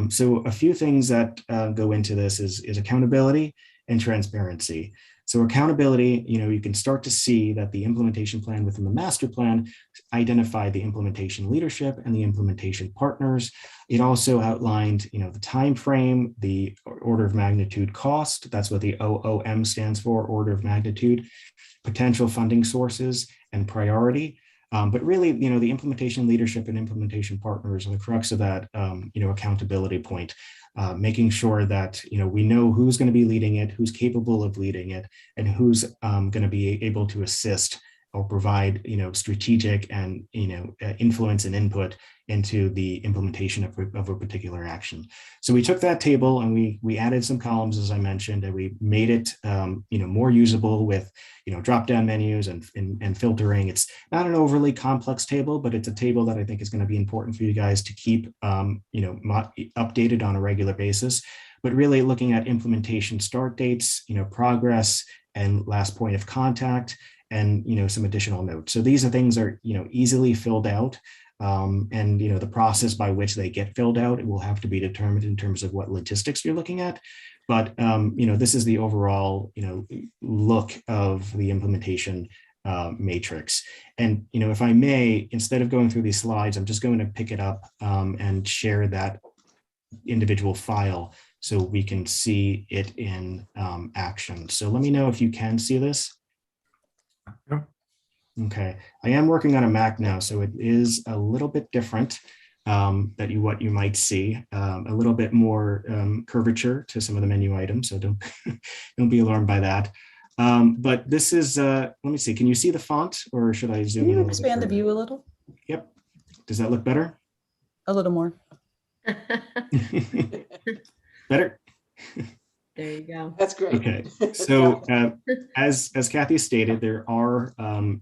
So a few things that go into this is accountability and transparency. So accountability, you can start to see that the implementation plan within the master plan identified the implementation leadership and the implementation partners. It also outlined, the time frame, the order of magnitude cost. That's what the OOM stands for, order of magnitude, potential funding sources, and priority. But really, the implementation leadership and implementation partners are the crux of that, accountability point. Making sure that we know who's going to be leading it, who's capable of leading it, and who's going to be able to assist or provide strategic and influence and input into the implementation of a particular action. So we took that table and we added some columns, as I mentioned, and we made it more usable with drop-down menus and filtering. It's not an overly complex table, but it's a table that I think is going to be important for you guys to keep updated on a regular basis. But really looking at implementation start dates, progress, and last point of contact, and some additional notes. So these are things are easily filled out, and the process by which they get filled out, it will have to be determined in terms of what logistics you're looking at. But this is the overall look of the implementation matrix. And if I may, instead of going through these slides, I'm just going to pick it up and share that individual file so we can see it in action. So let me know if you can see this. Yep. Okay, I am working on a Mac now, so it is a little bit different what you might see, a little bit more curvature to some of the menu items, so don't be alarmed by that. But this is, let me see, can you see the font, or should I zoom in? Can you expand the view a little? Yep. Does that look better? A little more. Better? There you go. That's great. Okay, so as Kathy stated, there are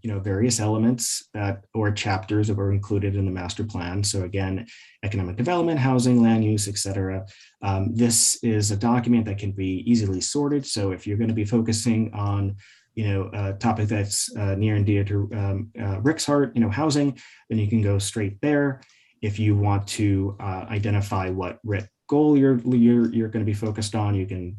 various elements or chapters that were included in the master plan. So again, economic development, housing, land use, etc. This is a document that can be easily sorted. So if you're going to be focusing on a topic that's near and dear to Rick's heart, housing, then you can go straight there. If you want to identify what Rick goal you're going to be focused on, you can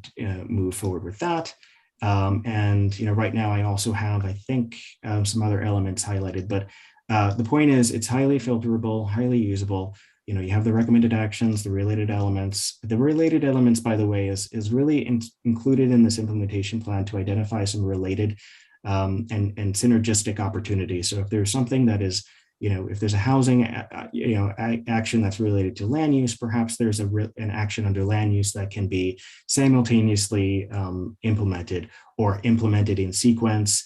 move forward with that. And right now I also have, I think, some other elements highlighted, but the point is it's highly filterable, highly usable. You have the recommended actions, the related elements. The related elements, by the way, is really included in this implementation plan to identify some related and synergistic opportunities. So if there's something that is if there's a housing, action that's related to land use, perhaps there's an action under land use that can be simultaneously implemented or implemented in sequence,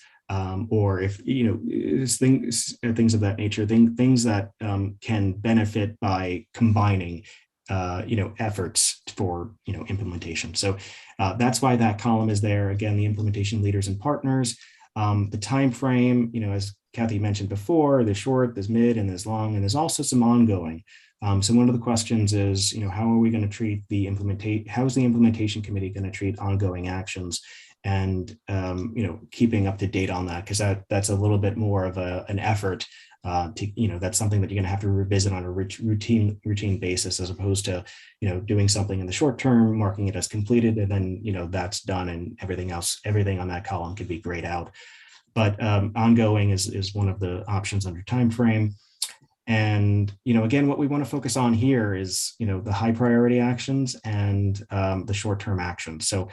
or if things of that nature, things that can benefit by combining efforts for implementation. So that's why that column is there. Again, the implementation leaders and partners, the time frame, as Kathy mentioned before, there's short, there's mid, and there's long, and there's also some ongoing. So one of the questions is, how are we going to treat the how is the implementation committee going to treat ongoing actions, and keeping up to date on that, because that's a little bit more of an effort to that's something that you're going to have to revisit on a routine basis, as opposed to doing something in the short term, marking it as completed, and then that's done, and everything on that column could be grayed out. But ongoing is one of the options under time frame. And again, what we want to focus on here is the high priority actions and the short-term actions. So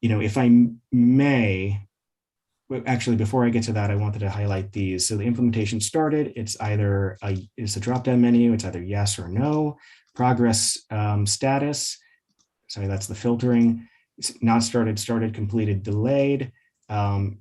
if I may, actually, before I get to that, I wanted to highlight these. So the implementation started, it's either it's a drop-down menu, it's either yes or no. Progress status, sorry, that's the filtering. It's not started, started, completed, delayed.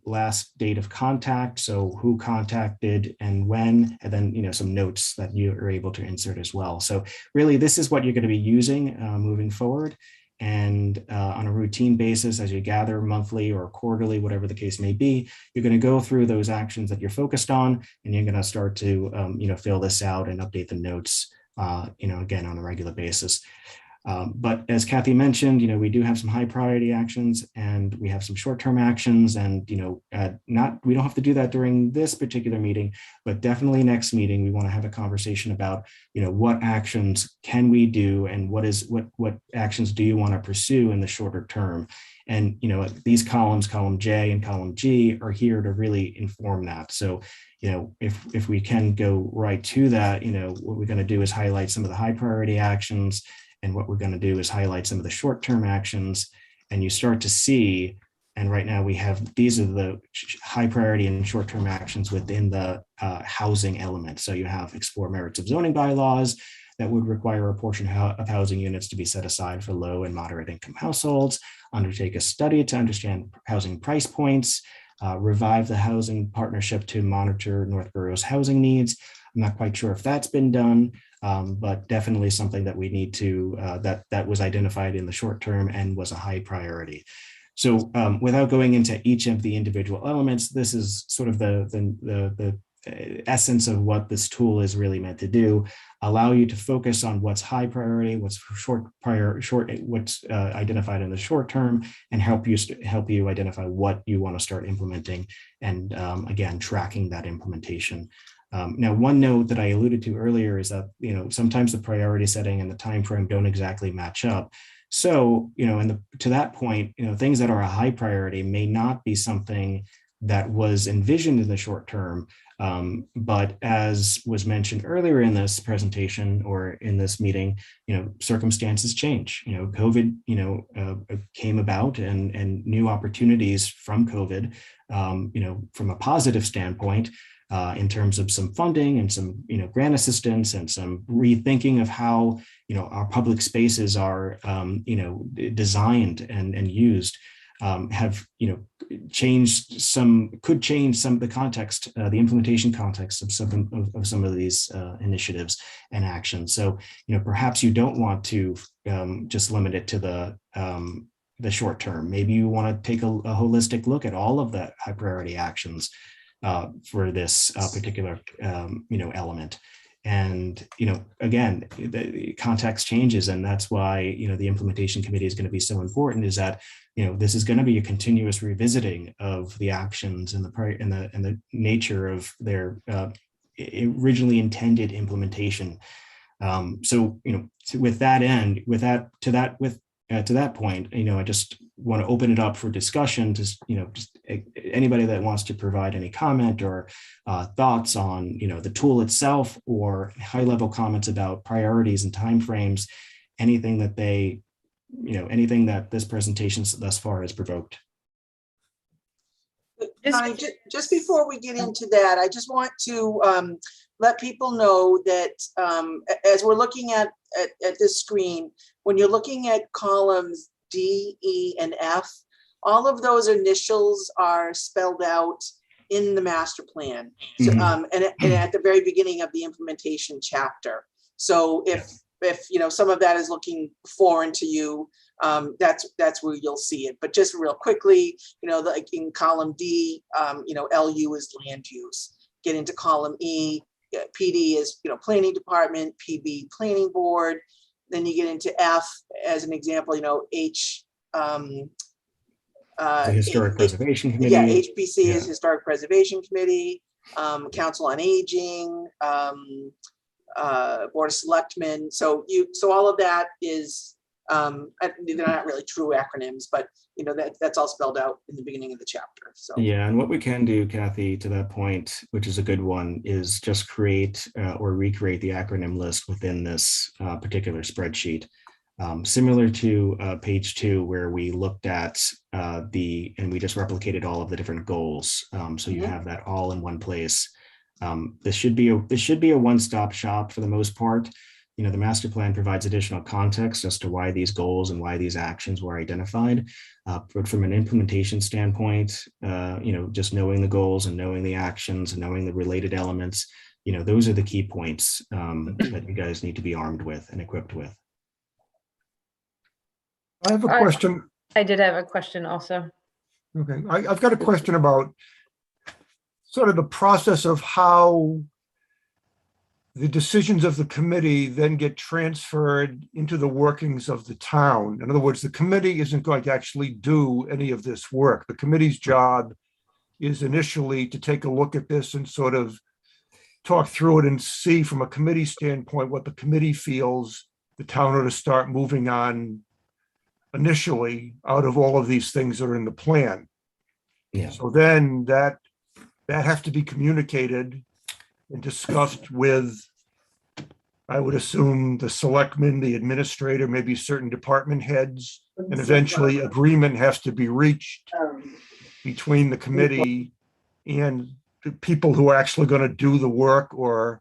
Last date of contact, so who contacted and when, and then some notes that you are able to insert as well. So really, this is what you're going to be using moving forward. And on a routine basis, as you gather monthly or quarterly, whatever the case may be, you're going to go through those actions that you're focused on, and you're going to start to fill this out and update the notes again on a regular basis. But as Kathy mentioned, we do have some high priority actions and we have some short-term actions, and we don't have to do that during this particular meeting, but definitely next meeting we want to have a conversation about what actions can we do and what actions do you want to pursue in the shorter term. And these columns, column J and column G, are here to really inform that. So if we can go right to that, what we're going to do is highlight some of the high priority actions. And what we're going to do is highlight some of the short-term actions, and you start to see, and right now we have, these are the high priority and short-term actions within the housing element. So you have explore merits of zoning bylaws that would require a portion of housing units to be set aside for low and moderate income households, undertake a study to understand housing price points, revive the housing partnership to monitor Northborough's housing needs. I'm not quite sure if that's been done, but definitely something that we need to, that was identified in the short term and was a high priority. So without going into each of the individual elements, this is sort of the essence of what this tool is really meant to do: allow you to focus on what's high priority, what's what's identified in the short term, and help you identify what you want to start implementing, and again, tracking that implementation. Now, one note that I alluded to earlier is that sometimes the priority setting and the time frame don't exactly match up. So to that point, things that are a high priority may not be something that was envisioned in the short term, but as was mentioned earlier in this presentation or in this meeting, circumstances change. COVID came about, and new opportunities from COVID, from a positive standpoint. In terms of some funding and some grant assistance and some rethinking of how our public spaces are designed and used, have could change some of the context, the implementation context of some of these initiatives and actions. So perhaps you don't want to just limit it to the short term. Maybe you want to take a holistic look at all of the high priority actions for this particular element. And again, the context changes, and that's why the implementation committee is going to be so important. Is that this is going to be a continuous revisiting of the actions and the nature of their originally intended implementation. So with that end, to that point, I just want to open it up for discussion. Just anybody that wants to provide any comment or thoughts on the tool itself, or high-level comments about priorities and timeframes, anything that anything that this presentation thus far has provoked. Just before we get into that, I just want to let people know that as we're looking at this screen, when you're looking at columns D, E, and F, all of those initials are spelled out in the master plan, so, and at the very beginning of the implementation chapter. So if some of that is looking foreign to you, that's where you'll see it. But just real quickly, like in column D, LU is land use. Get into column E, PD is planning department, PB planning board. Then you get into F as an example, H. The Historic Preservation Committee. Yeah, HPC is Historic Preservation Committee, Council on Aging, Board of Selectmen. So all of that is they're not really true acronyms, but that's all spelled out in the beginning of the chapter. So yeah, and what we can do, Kathy, to that point, which is a good one, is just create or recreate the acronym list within this particular spreadsheet. Similar to page 2, where we looked at and we just replicated all of the different goals. So you have that all in one place. This should be a one-stop shop for the most part. the master plan provides additional context as to why these goals and why these actions were identified. But from an implementation standpoint, just knowing the goals and knowing the actions and knowing the related elements, those are the key points that you guys need to be armed with and equipped with. I have a question. I did have a question also. Okay, I've got a question about sort of the process of how the decisions of the committee then get transferred into the workings of the town. In other words, the committee isn't going to actually do any of this work. The committee's job is initially to take a look at this and sort of talk through it and see from a committee standpoint what the committee feels the town ought to start moving on initially out of all of these things that are in the plan. Yeah. So then that has to be communicated and discussed with, I would assume, the selectmen, the administrator, maybe certain department heads, and eventually agreement has to be reached between the committee and the people who are actually going to do the work or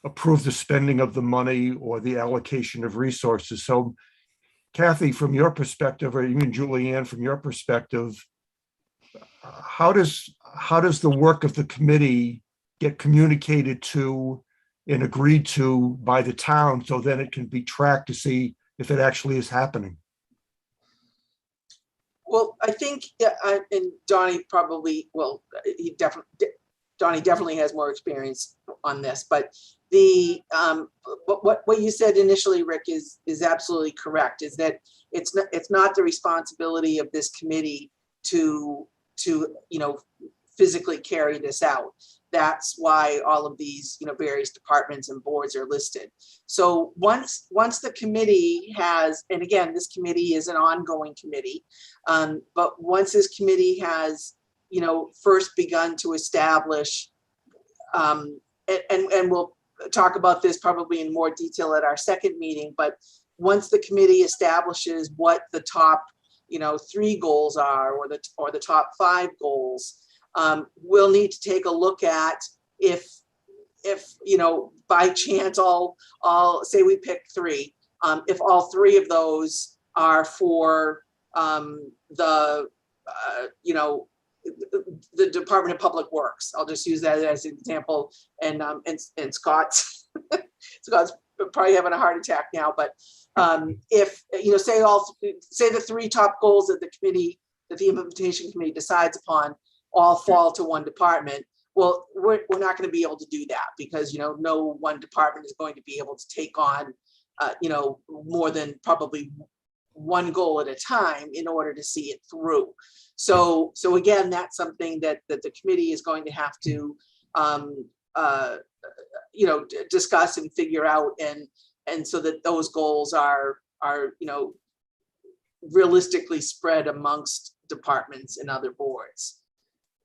approve the spending of the money or the allocation of resources. So Kathy, from your perspective, or even Julianne, from your perspective, how does the work of the committee get communicated to and agreed to by the town so then it can be tracked to see if it actually is happening? Well, I think, and Donnie probably, well, Donnie definitely has more experience on this, but what you said initially, Rick, is absolutely correct, is that it's not the responsibility of this committee to physically carry this out. That's why all of these various departments and boards are listed. So once the committee has, and again, this committee is an ongoing committee, but once this committee has first begun to establish, and we'll talk about this probably in more detail at our second meeting, but once the committee establishes what the top 3 goals are, or the top 5 goals, we'll need to take a look at if by chance all say we pick 3, if all 3 of those are for the Department of Public Works. I'll just use that as an example. And Scott's probably having a heart attack now, but if say the 3 top goals that the implementation committee decides upon all fall to one department, well, we're not going to be able to do that because no one department is going to be able to take on more than probably one goal at a time in order to see it through. So again, that's something that the committee is going to have to discuss and figure out, and so that those goals are realistically spread amongst departments and other boards.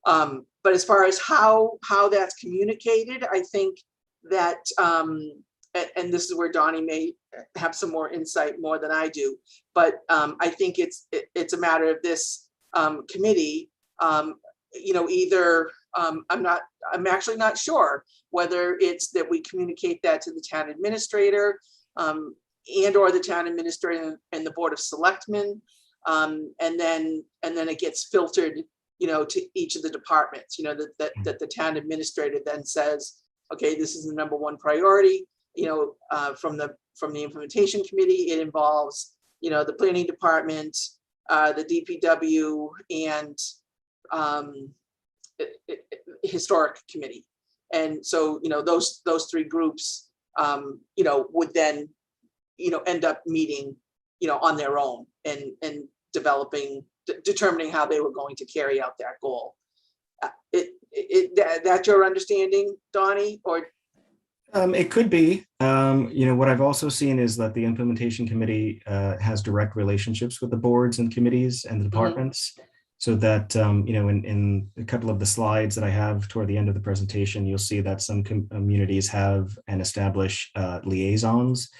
But as far as how that's communicated, I think that and this is where Donnie may have some more insight more than I do, but I think it's a matter of this committee, either I'm actually not sure whether it's that we communicate that to the town administrator and or the town administrator and the Board of Selectmen, and then it gets filtered to each of the departments, that the town administrator then says, okay, this is the number 1 priority. From the implementation committee, it involves the planning department, the DPW, and historic committee. And so those 3 groups would then end up meeting on their own and determining how they were going to carry out that goal. That's your understanding, Donnie, or? It could be. What I've also seen is that the implementation committee has direct relationships with the boards and committees and the departments, so that in a couple of the slides that I have toward the end of the presentation, you'll see that some communities have and establish liaisons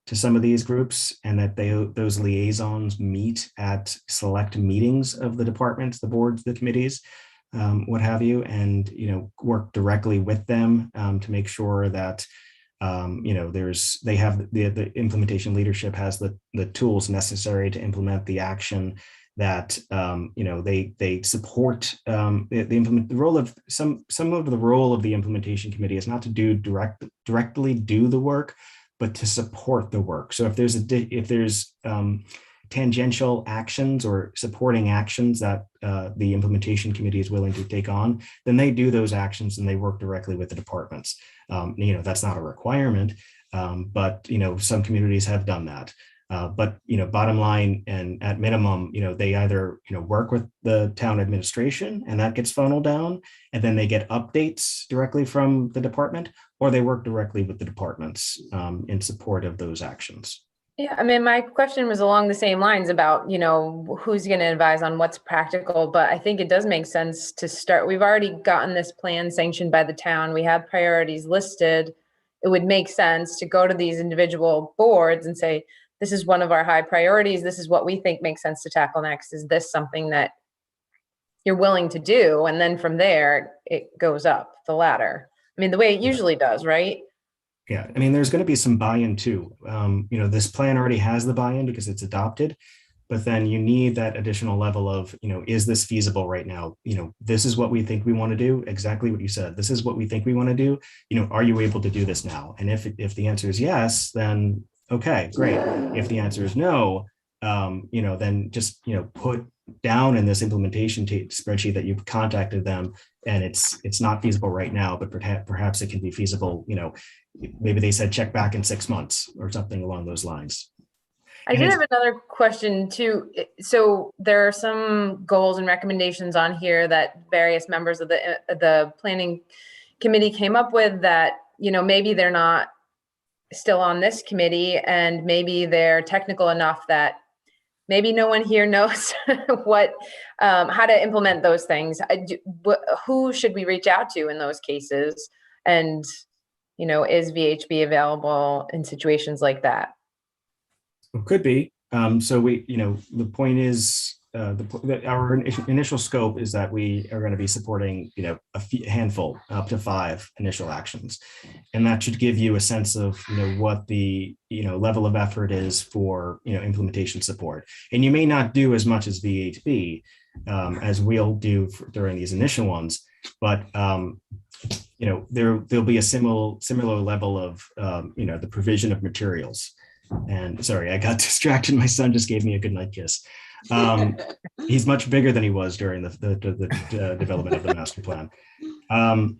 to some of these groups, and that those liaisons meet at select meetings of the departments, the boards, the committees, what have you, and work directly with them to make sure that They have the implementation leadership has the tools necessary to implement the action that they support. The role of some of the role of the implementation committee is not to directly do the work, but to support the work. So if there's tangential actions or supporting actions that the implementation committee is willing to take on, then they do those actions and they work directly with the departments. That's not a requirement, but some communities have done that. But bottom line, and at minimum, they either work with the town administration and that gets funneled down, and then they get updates directly from the department, or they work directly with the departments in support of those actions. Yeah, I mean, my question was along the same lines about, who's going to advise on what's practical, but I think it does make sense to start. We've already gotten this plan sanctioned by the town. We have priorities listed. It would make sense to go to these individual boards and say, this is one of our high priorities. This is what we think makes sense to tackle next. Is this something that you're willing to do? And then from there, it goes up the ladder. I mean, the way it usually does, right? Yeah, I mean, there's going to be some buy-in too. This plan already has the buy-in because it's adopted, but then you need that additional level of, is this feasible right now? This is what we think we want to do. Exactly what you said. This is what we think we want to do. Are you able to do this now? And if the answer is yes, then okay, great. If the answer is no, then just, put down in this implementation spreadsheet that you've contacted them and it's not feasible right now, but perhaps it can be feasible. Maybe they said check back in 6 months or something along those lines. I did have another question too. So there are some goals and recommendations on here that various members of the planning committee came up with that, maybe they're not still on this committee, and maybe they're technical enough that maybe no one here knows how to implement those things. Who should we reach out to in those cases? And, is VHB available in situations like that? It could be. So the point is, our initial scope is that we are going to be supporting, a handful, up to 5 initial actions, and that should give you a sense of, what the, level of effort is for, implementation support. And you may not do as much as VHB as we'll do during these initial ones, but there'll be a similar level of, the provision of materials. And sorry, I got distracted. My son just gave me a goodnight kiss. He's much bigger than he was during the development of the master plan. I mean,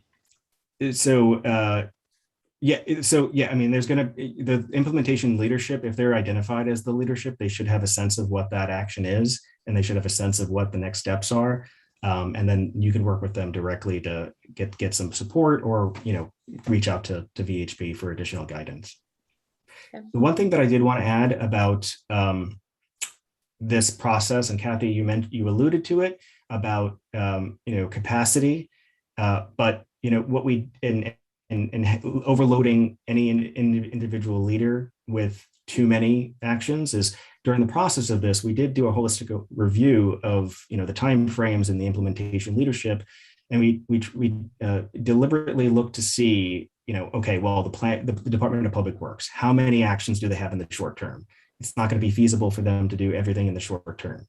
there's going to be the implementation leadership. If they're identified as the leadership, they should have a sense of what that action is, and they should have a sense of what the next steps are. And then you can work with them directly to get some support, or reach out to VHB for additional guidance. Okay. The one thing that I did want to add about this process, and Kathy, you alluded to it about capacity, but what we in overloading any individual leader with too many actions is, during the process of this, we did do a holistic review of the timeframes and the implementation leadership, and we deliberately looked to see okay, well, the Department of Public Works, how many actions do they have in the short term? It's not going to be feasible for them to do everything in the short term.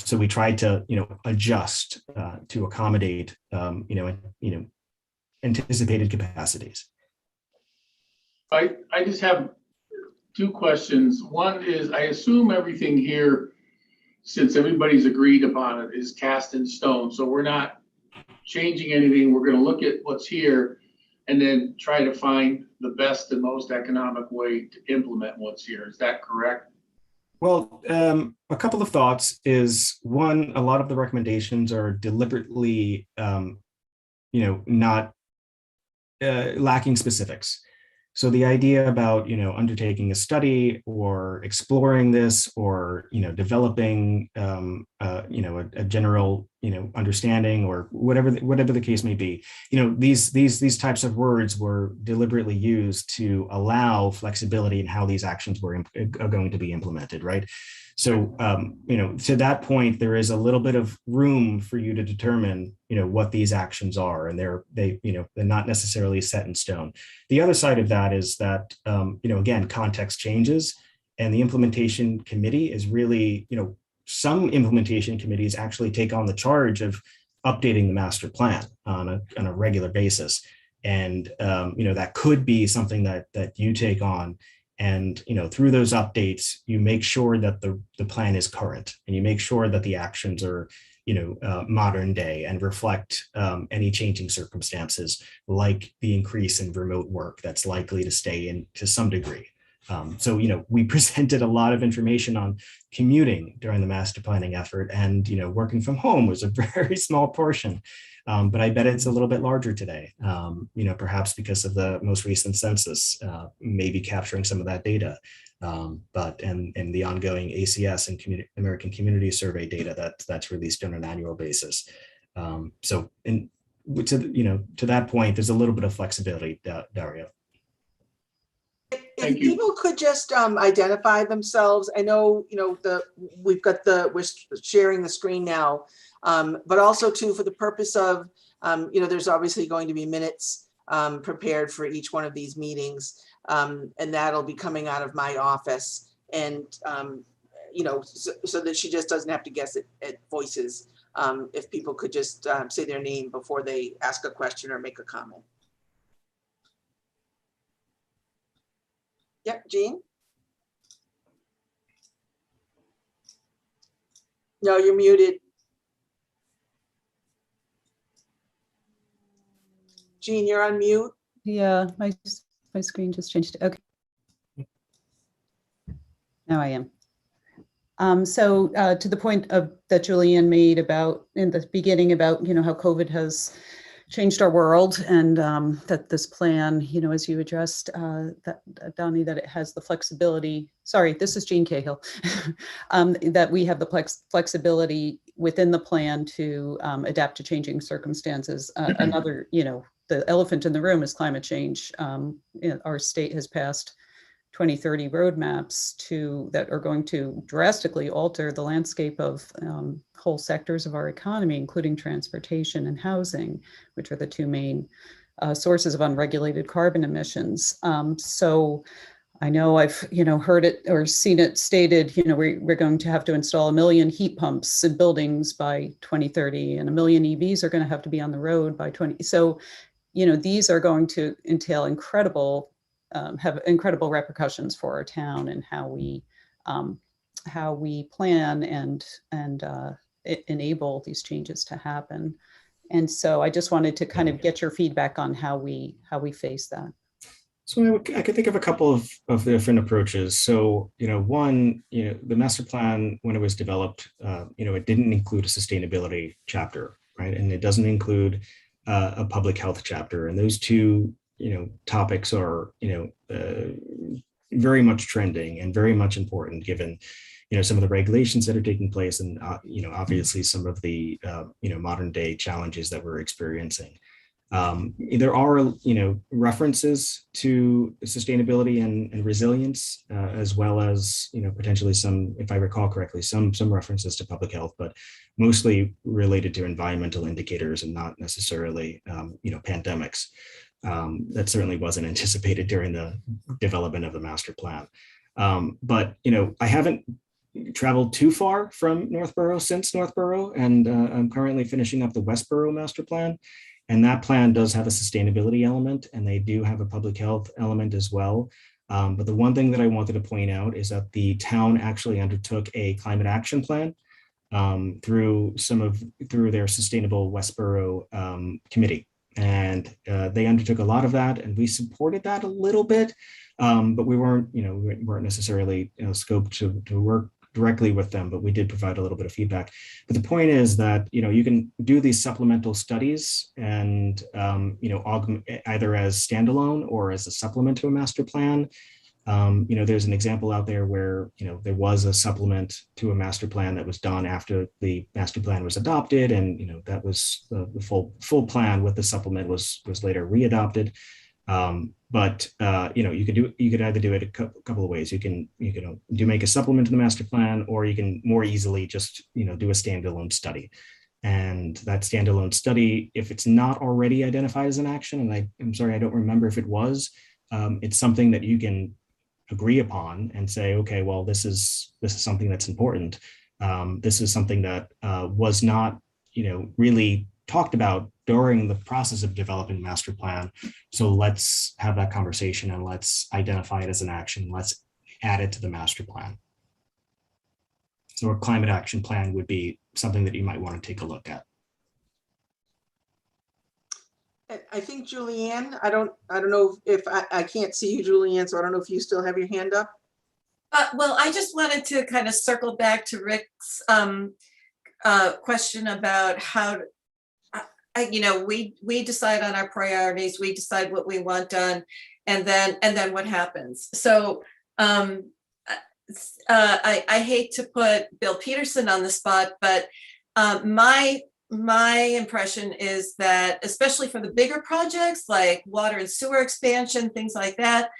So we tried to, adjust to accommodate, anticipated capacities. I just have 2 questions. One is, I assume everything here, since everybody's agreed upon it, is cast in stone. So we're not changing anything. We're going to look at what's here and then try to find the best and most economic way to implement what's here. Is that correct? Well, a couple of thoughts is, one, a lot of the recommendations are deliberately, not lacking specifics. So the idea about, undertaking a study or exploring this, or, developing, a general, understanding or whatever the case may be. These types of words were deliberately used to allow flexibility in how these actions are going to be implemented, right? So, to that point, there is a little bit of room for you to determine, what these actions are, and they're not necessarily set in stone. The other side of that is that, again, context changes, and the implementation committee is really, some implementation committees actually take on the charge of updating the master plan on a regular basis. And, that could be something that you take on. And, through those updates, you make sure that the plan is current, and you make sure that the actions are, modern day and reflect any changing circumstances, like the increase in remote work that's likely to stay in to some degree. So, we presented a lot of information on commuting during the master planning effort, and, working from home was a very small portion. But I bet it's a little bit larger today, perhaps because of the most recent census, maybe capturing some of that data, and the ongoing ACS and American Community Survey data that's released on an annual basis. So, to that point, there's a little bit of flexibility, Dario. If people could just identify themselves. I know, we're sharing the screen now, but also too, for the purpose of, there's obviously going to be minutes prepared for each one of these meetings, and that'll be coming out of my office, and, so that she just doesn't have to guess at voices. If people could just say their name before they ask a question or make a comment. Yep, Jean? No, you're muted. Jean, you're on mute. Yeah, my screen just changed. Okay. Now I am. So to the point that Julianne made about in the beginning about, how COVID has changed our world, and that this plan, as you addressed, that Donnie, that it has the flexibility. Sorry, this is Jean Cahill. That we have the flexibility within the plan to adapt to changing circumstances. Another, the elephant in the room is climate change. Our state has passed 2030 roadmaps that are going to drastically alter the landscape of whole sectors of our economy, including transportation and housing, which are the two main sources of unregulated carbon emissions. So I know I've heard it or seen it stated, we're going to have to install 1 million heat pumps in buildings by 2030, and 1 million EVs are going to have to be on the road by 20. So, these are going to entail have incredible repercussions for our town and how we plan and enable these changes to happen. And so I just wanted to kind of get your feedback on how we face that. So I could think of a couple of different approaches. So, one, the master plan, when it was developed, it didn't include a sustainability chapter, right? And it doesn't include a public health chapter. And those two, topics are, very much trending and very much important given, some of the regulations that are taking place and, obviously some of the, modern day challenges that we're experiencing. There are, references to sustainability and resilience, as well as, potentially some, if I recall correctly, some references to public health, but mostly related to environmental indicators and not necessarily, pandemics. That certainly wasn't anticipated during the development of the master plan. But, I haven't traveled too far from Northborough since Northborough, and I'm currently finishing up the Westboro master plan. And that plan does have a sustainability element, and they do have a public health element as well. But the one thing that I wanted to point out is that the town actually undertook a climate action plan through their Sustainable Westboro committee. And they undertook a lot of that, and we supported that a little bit, but we weren't necessarily scoped to work directly with them, but we did provide a little bit of feedback. But the point is that, you can do these supplemental studies and, augment either as standalone or as a supplement to a master plan. There's an example out there where, there was a supplement to a master plan that was done after the master plan was adopted. And, that was the full plan with the supplement was later readopted. You could either do it a couple of ways. You can make a supplement to the master plan, or you can more easily just, do a standalone study. And that standalone study, if it's not already identified as an action, and I'm sorry, I don't remember if it was, it's something that you can agree upon and say, okay, well, this is something that's important. This is something that was not, really talked about during the process of developing master plan. So let's have that conversation and let's identify it as an action. Let's add it to the master plan. So a climate action plan would be something that you might want to take a look at. I think Julianne, I don't know if I can't see you, Julianne, so I don't know if you still have your hand up. Well, I just wanted to kind of circle back to Rick's question about how, we decide on our priorities, we decide what we want done, and then what happens. So I hate to put Bill Peterson on the spot, but my impression is that, especially for the bigger projects like water and sewer expansion, things like that,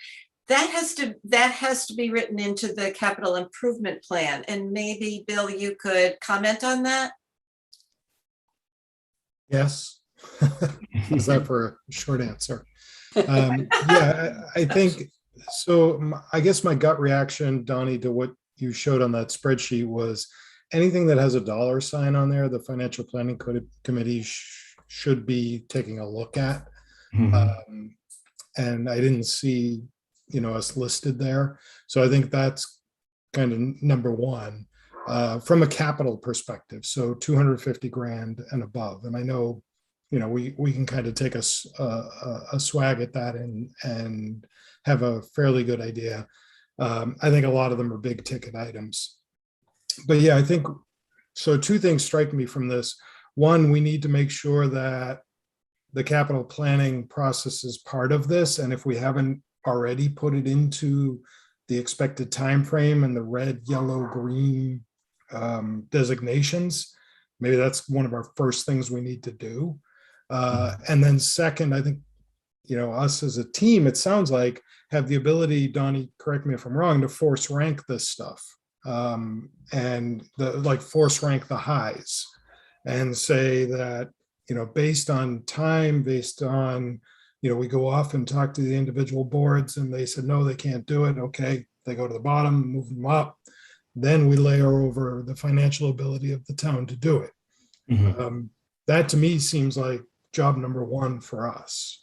that has to be written into the capital improvement plan. And maybe, Bill, you could comment on that. Yes. Is that for a short answer? Yeah, I think so. I guess my gut reaction, Donnie, to what you showed on that spreadsheet was anything that has a dollar sign on there, the financial planning committee should be taking a look at. Mm-hmm. And I didn't see, us listed there. So I think that's kind of number one from a capital perspective. So 250 grand and above. And I know, we can kind of take a swag at that and have a fairly good idea. I think a lot of them are big ticket items. But yeah, I think, so two things strike me from this. One, we need to make sure that the capital planning process is part of this. And if we haven't already put it into the expected time frame and the red, yellow, green designations, maybe that's one of our first things we need to do. And then second, I think, us as a team, it sounds like, have the ability, Donnie, correct me if I'm wrong, to force rank this stuff. And force rank the highs and say that, based on time, based on, we go off and talk to the individual boards and they said, no, they can't do it. Okay, they go to the bottom, move them up. Then we layer over the financial ability of the town to do it. Mm-hmm. That to me seems like job number one for us.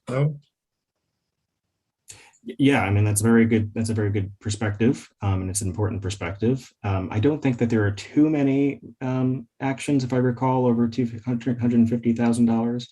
No? Yeah, I mean, that's a very good perspective, and it's an important perspective. I don't think that there are too many actions, if I recall, over $150,000.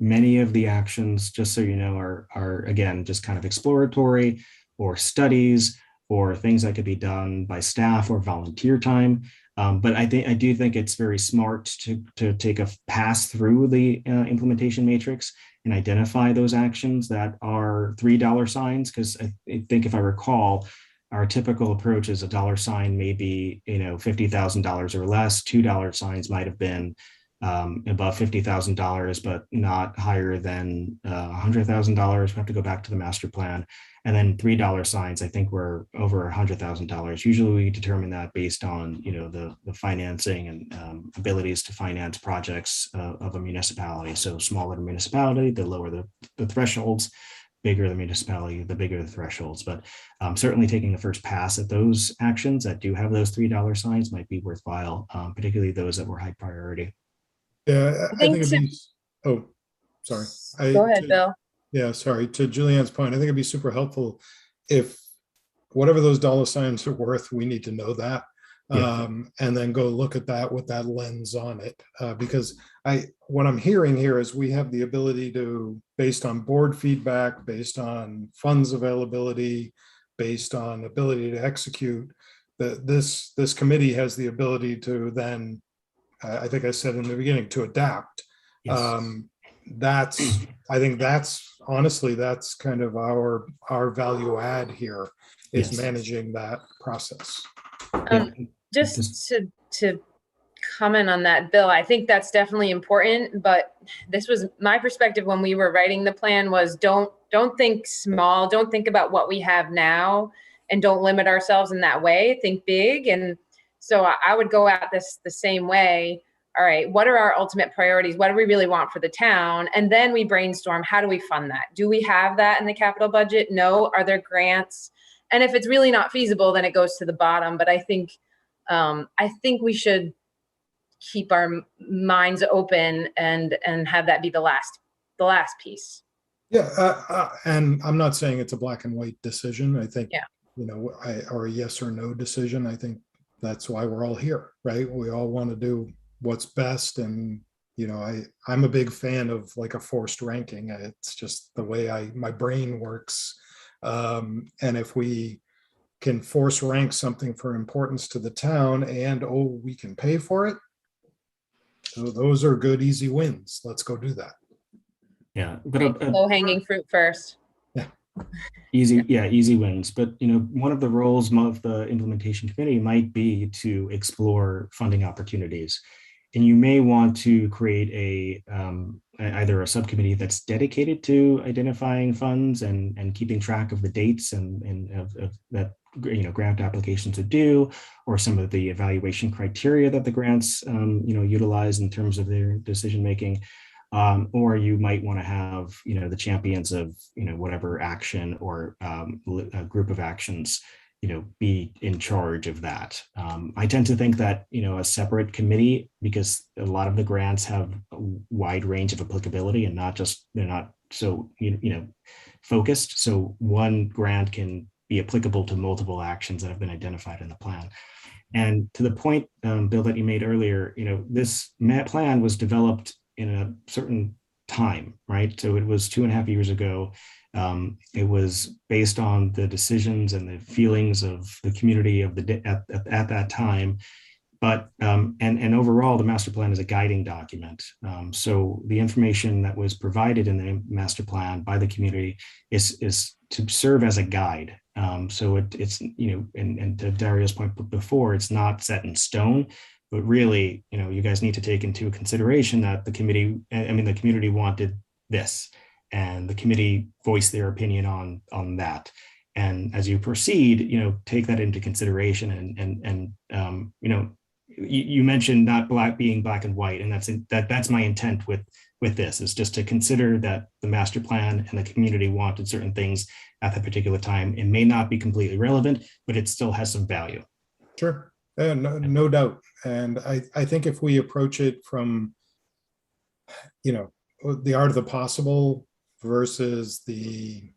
Many of the actions, just so you know, are again just kind of exploratory or studies or things that could be done by staff or volunteer time. But I do think it's very smart to take a pass through the implementation matrix and identify those actions that are $3 signs, because I think, if I recall, our typical approach is a dollar sign may be $50,000 or less. $2 signs might have been above $50,000, but not higher than $100,000. We have to go back to the master plan. And then $3 signs, I think, were over $100,000. Usually we determine that based on the financing and abilities to finance projects of a municipality. So smaller the municipality, the lower the thresholds. Bigger the municipality, the bigger the thresholds. But certainly taking the first pass at those actions that do have those $3 signs might be worthwhile, particularly those that were high priority. Yeah, I think it'd be, oh, sorry. Go ahead, Bill. Yeah, sorry. To Julianne's point, I think it'd be super helpful if whatever those dollar signs are worth, we need to know that. Yeah. And then go look at that with that lens on it. Because what I'm hearing here is we have the ability to, based on board feedback, based on funds availability, based on ability to execute, that this committee has the ability to then, I think I said in the beginning, to adapt. Yes. I think that's honestly, that's kind of our value add here is Yes. managing that process. Just to comment on that, Bill, I think that's definitely important, but this was my perspective when we were writing the plan was don't think small, don't think about what we have now, and don't limit ourselves in that way, think big. And so I would go at this the same way. All right, what are our ultimate priorities? What do we really want for the town? And then we brainstorm, how do we fund that? Do we have that in the capital budget? No. Are there grants? And if it's really not feasible, then it goes to the bottom. But I think we should keep our minds open and have that be the last piece. Yeah, and I'm not saying it's a black and white decision. I think, yeah, or a yes or no decision. I think that's why we're all here, right? We all want to do what's best. And, I'm a big fan of like a forced ranking. It's just the way my brain works. And if we can force rank something for importance to the town and, we can pay for it. So those are good, easy wins. Let's go do that. Yeah, but low hanging fruit first. Yeah. Easy wins. But one of the roles of the implementation committee might be to explore funding opportunities, and you may want to create either a subcommittee that's dedicated to identifying funds and keeping track of the dates and of that grant applications are due, or some of the evaluation criteria that the grants utilize in terms of their decision making. Or you might want to have, the champions of, whatever action or a group of actions, be in charge of that. I tend to think that, a separate committee, because a lot of the grants have a wide range of applicability and they're not so, focused. So one grant can be applicable to multiple actions that have been identified in the plan. And to the point, Bill, that you made earlier, this plan was developed in a certain time, right? So it was 2.5 years ago. It was based on the decisions and the feelings of the community of at that time. But and overall, the master plan is a guiding document. So the information that was provided in the master plan by the community is to serve as a guide. So it's and to Dario's point before, it's not set in stone. But really, you guys need to take into consideration that the community wanted this, and the committee voiced their opinion on that. And as you proceed, take that into consideration. And you mentioned not being black and white, and that's my intent with this, is just to consider that the master plan and the community wanted certain things at that particular time. It may not be completely relevant, but it still has some value. Sure. No doubt. And I think if we approach it from, the art of the possible versus the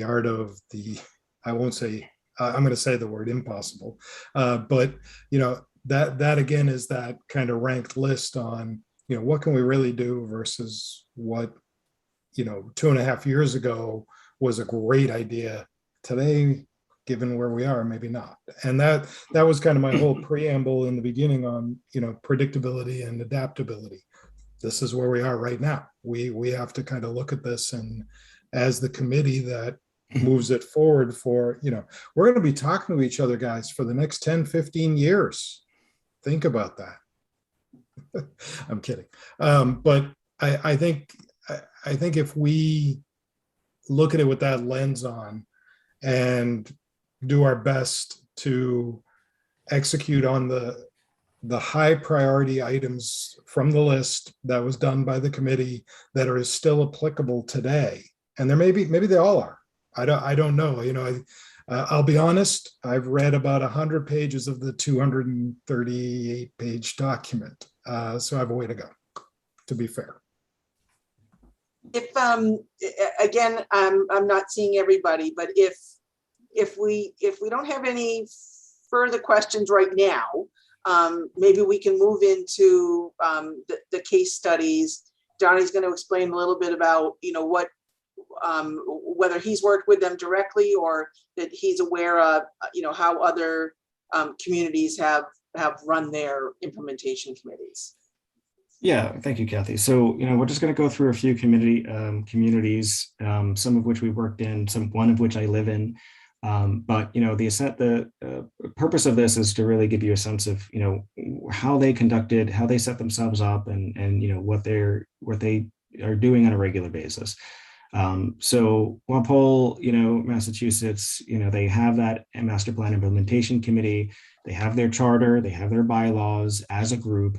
art of the, I won't say, I'm going to say the word impossible, but, that again is that kind of ranked list on, what can we really do versus what, 2.5 years ago was a great idea. Today, given where we are, maybe not. And that was kind of my whole preamble in the beginning on, predictability and adaptability. This is where we are right now. We have to kind of look at this, and as the committee that moves it forward for, we're going to be talking to each other, guys, for the next 10, 15 years. Think about that. I'm kidding. But I think if we look at it with that lens on and do our best to execute on the high priority items from the list that was done by the committee that are still applicable today. And there maybe they all are. I don't know. I'll be honest. I've read about 100 pages of the 238-page document. So I have a way to go, to be fair. If again, I'm not seeing everybody, but if we don't have any further questions right now, maybe we can move into the case studies. Donnie's going to explain a little bit about what whether he's worked with them directly or that he's aware of how other communities have run their implementation committees. Yeah, thank you, Kathy. So, we're just going to go through a few communities, some of which we worked in, one of which I live in. But the purpose of this is to really give you a sense of how they set themselves up, and what they are doing on a regular basis. So Walpole, Massachusetts, they have that master plan implementation committee. They have their charter, they have their bylaws as a group.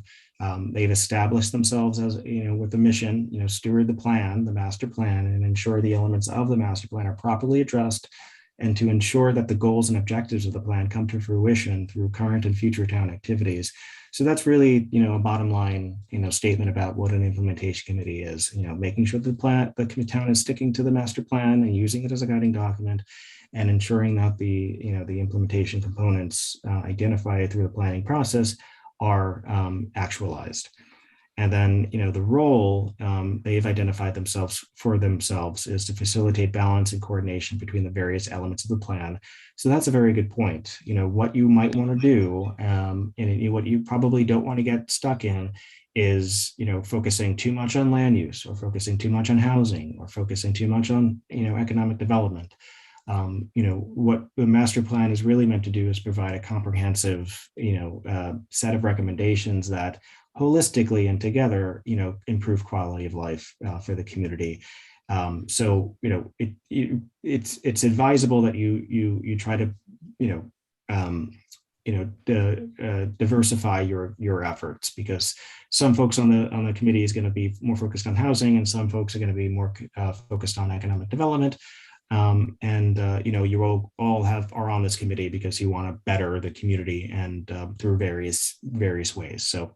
They've established themselves as, with the mission, steward the master plan, and ensure the elements of the master plan are properly addressed, and to ensure that the goals and objectives of the plan come to fruition through current and future town activities. So that's really, a bottom line, statement about what an implementation committee is, making sure the town is sticking to the master plan and using it as a guiding document, and ensuring that the implementation components identified through the planning process are actualized. And then, the role they've identified for themselves is to facilitate balance and coordination between the various elements of the plan. So that's a very good point. What you might want to do, and what you probably don't want to get stuck in is, focusing too much on land use, or focusing too much on housing, or focusing too much on, economic development. What the master plan is really meant to do is provide a comprehensive, set of recommendations that holistically and together, improve quality of life for the community. So, it's advisable that you try to, diversify your efforts, because some folks on the committee is going to be more focused on housing, and some folks are going to be more focused on economic development. You all are on this committee because you want to better the community, and through various ways. So,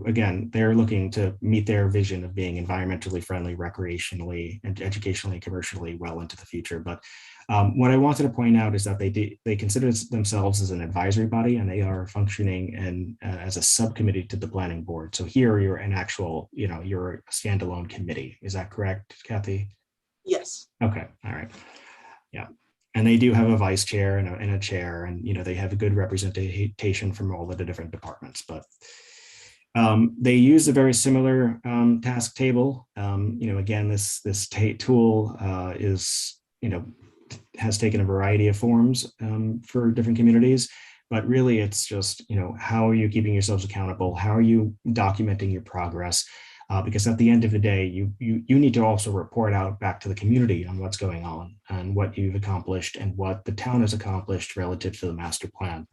again, they're looking to meet their vision of being environmentally friendly, recreationally, and educationally, commercially well into the future. But what I wanted to point out is that they consider themselves as an advisory body, and they are functioning as a subcommittee to the planning board. So here you're an actual, you're a standalone committee. Is that correct, Kathy? Yes. Okay. All right. Yeah. And they do have a vice chair and a chair, and they have a good representation from all of the different departments. But they use a very similar task table. Again, this tool has taken a variety of forms for different communities, but really it's just how are you keeping yourselves accountable? How are you documenting your progress? Because at the end of the day, you need to also report out back to the community on what's going on and what you've accomplished and what the town has accomplished relative to the master plan.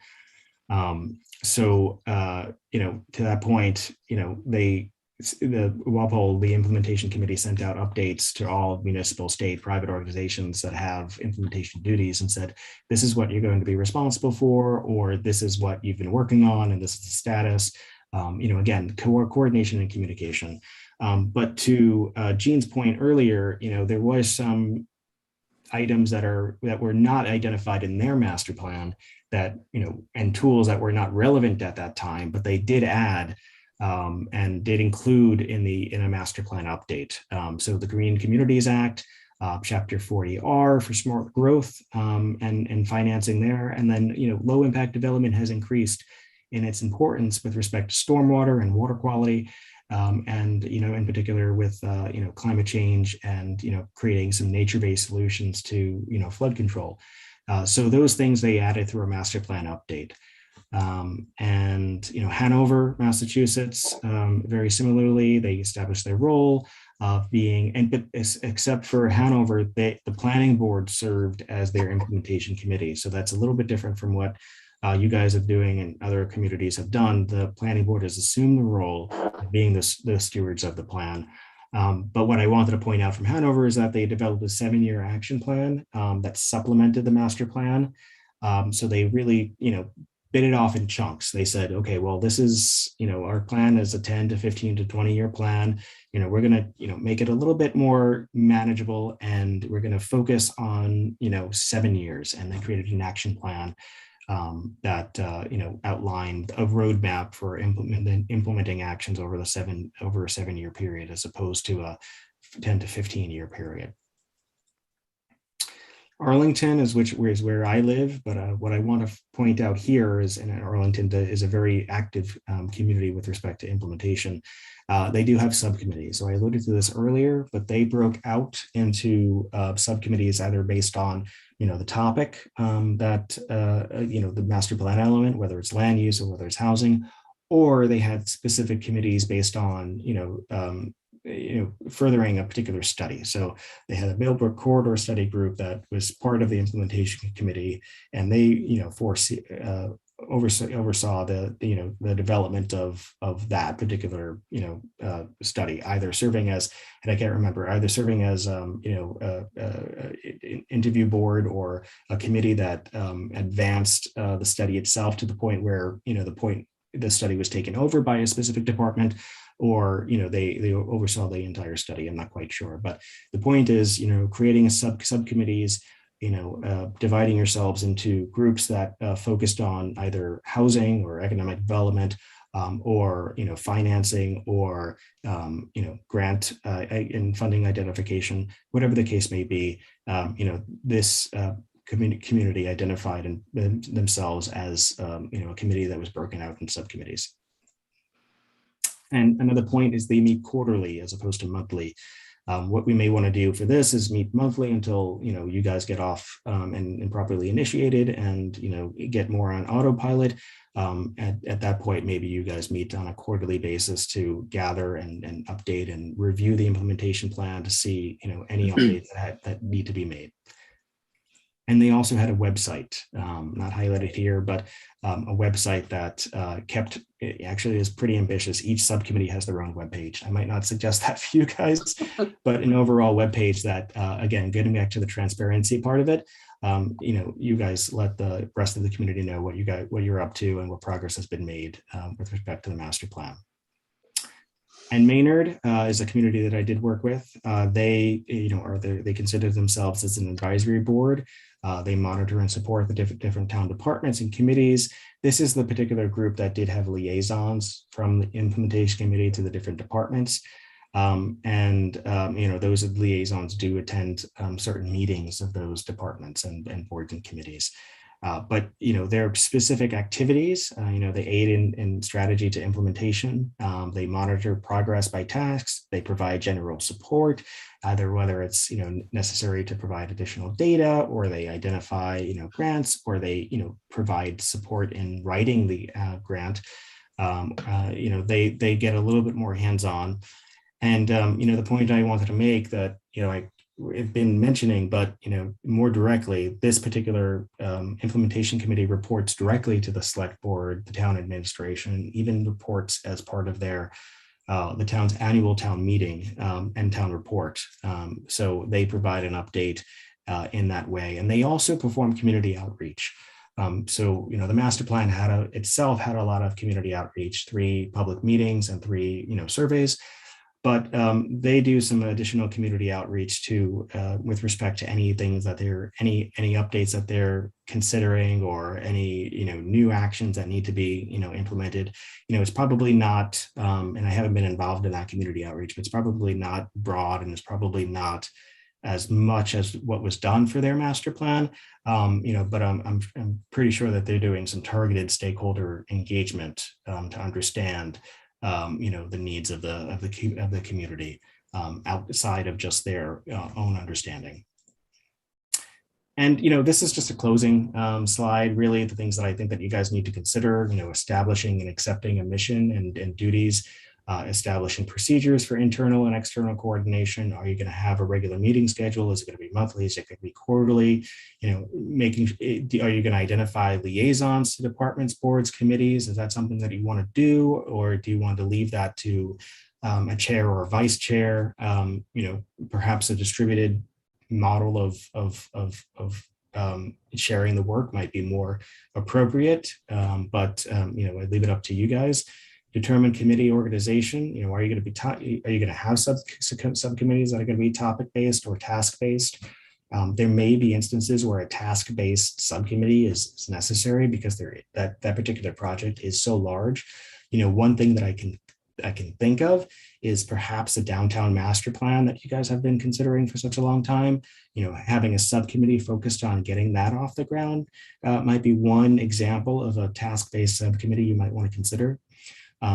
To that point, the implementation committee sent out updates to all municipal, state, private organizations that have implementation duties, and said, this is what you're going to be responsible for, or this is what you've been working on, and this is the status. Again, coordination and communication. But to Jean's point earlier, there was some items that were not identified in their master plan that, and tools that were not relevant at that time, but they did add and did include in a master plan update. So the Green Communities Act, Chapter 40R for smart growth and financing there. And then, low impact development has increased in its importance with respect to stormwater and water quality, and in particular with climate change and creating some nature-based solutions to flood control. So those things they added through a master plan update. Hanover, Massachusetts, very similarly, they established their role of being, except for Hanover, the planning board served as their implementation committee. So that's a little bit different from what you guys are doing and other communities have done. The planning board has assumed the role of being the stewards of the plan. But what I wanted to point out from Hanover is that they developed a 7-year action plan that supplemented the master plan. So they really, bit it off in chunks. They said, okay, well, this is, our plan is a 10 to 15 to 20 year plan. We're going to, make it a little bit more manageable, and we're going to focus on, 7 years. And they created an action plan that outlined a roadmap for implementing actions over a 7-year period, as opposed to a 10 to 15 year period. Arlington is where I live, but what I want to point out here is, and Arlington is a very active community with respect to implementation. They do have subcommittees. So I alluded to this earlier, but they broke out into subcommittees either based on, the topic that, the master plan element, whether it's land use or whether it's housing, or they had specific committees based on, furthering a particular study. So they had a Millbrook corridor study group that was part of the implementation committee, and they, oversaw the development of that particular study, either serving as, and I can't remember, either serving as interview board or a committee that advanced the study itself to the point where the study was taken over by a specific department, or they oversaw the entire study. I'm not quite sure, but the point is creating a subcommittees, dividing yourselves into groups that focused on either housing or economic development, or financing, or grant and funding identification, whatever the case may be. This community identified themselves as a committee that was broken out in subcommittees. And another point is they meet quarterly as opposed to monthly. What we may want to do for this is meet monthly until you guys get off and properly initiated and get more on autopilot. At that point, maybe you guys meet on a quarterly basis to gather and update and review the implementation plan to see any updates that need to be made. And they also had a website, not highlighted here, but a website that actually is pretty ambitious. Each subcommittee has their own webpage. I might not suggest that for you guys, but an overall webpage that, again, getting back to the transparency part of it, you guys let the rest of the community know what you're up to and what progress has been made with respect to the master plan. And Maynard is a community that I did work with. They consider themselves as an advisory board. They monitor and support the different town departments and committees. This is the particular group that did have liaisons from the implementation committee to the different departments. Those liaisons do attend certain meetings of those departments and boards and committees. But their specific activities, they aid in strategy to implementation. They monitor progress by tasks. They provide general support, either whether it's necessary to provide additional data, or they identify grants, or they provide support in writing the grant. They get a little bit more hands-on. And the point I wanted to make that I've been mentioning, but more directly, this particular implementation committee reports directly to the select board, the town administration, even reports as part of their the town's annual town meeting and town report. So they provide an update in that way, and they also perform community outreach. So the master plan itself had a lot of community outreach, 3 public meetings and 3 surveys. But they do some additional community outreach too, with respect to any things that any updates that they're considering, or any new actions that need to be implemented. It's probably not, and I haven't been involved in that community outreach, but it's probably not broad, and it's probably not as much as what was done for their master plan. But I'm pretty sure that they're doing some targeted stakeholder engagement to understand the needs of the community outside of just their own understanding. And this is just a closing slide. Really, the things that I think that you guys need to consider: establishing and accepting a mission and duties, establishing procedures for internal and external coordination. Are you going to have a regular meeting schedule? Is it going to be monthly? Is it going to be quarterly? Are you going to identify liaisons to departments, boards, committees? Is that something that you want to do, or do you want to leave that to a chair or a vice chair? Perhaps a distributed model of sharing the work might be more appropriate. But I leave it up to you guys. Determine committee organization. Are you going to have subcommittees that are going to be topic-based or task-based? There may be instances where a task-based subcommittee is necessary because that particular project is so large. One thing that I can can think of is perhaps a downtown master plan that you guys have been considering for such a long time. Having a subcommittee focused on getting that off the ground might be one example of a task-based subcommittee you might want to consider.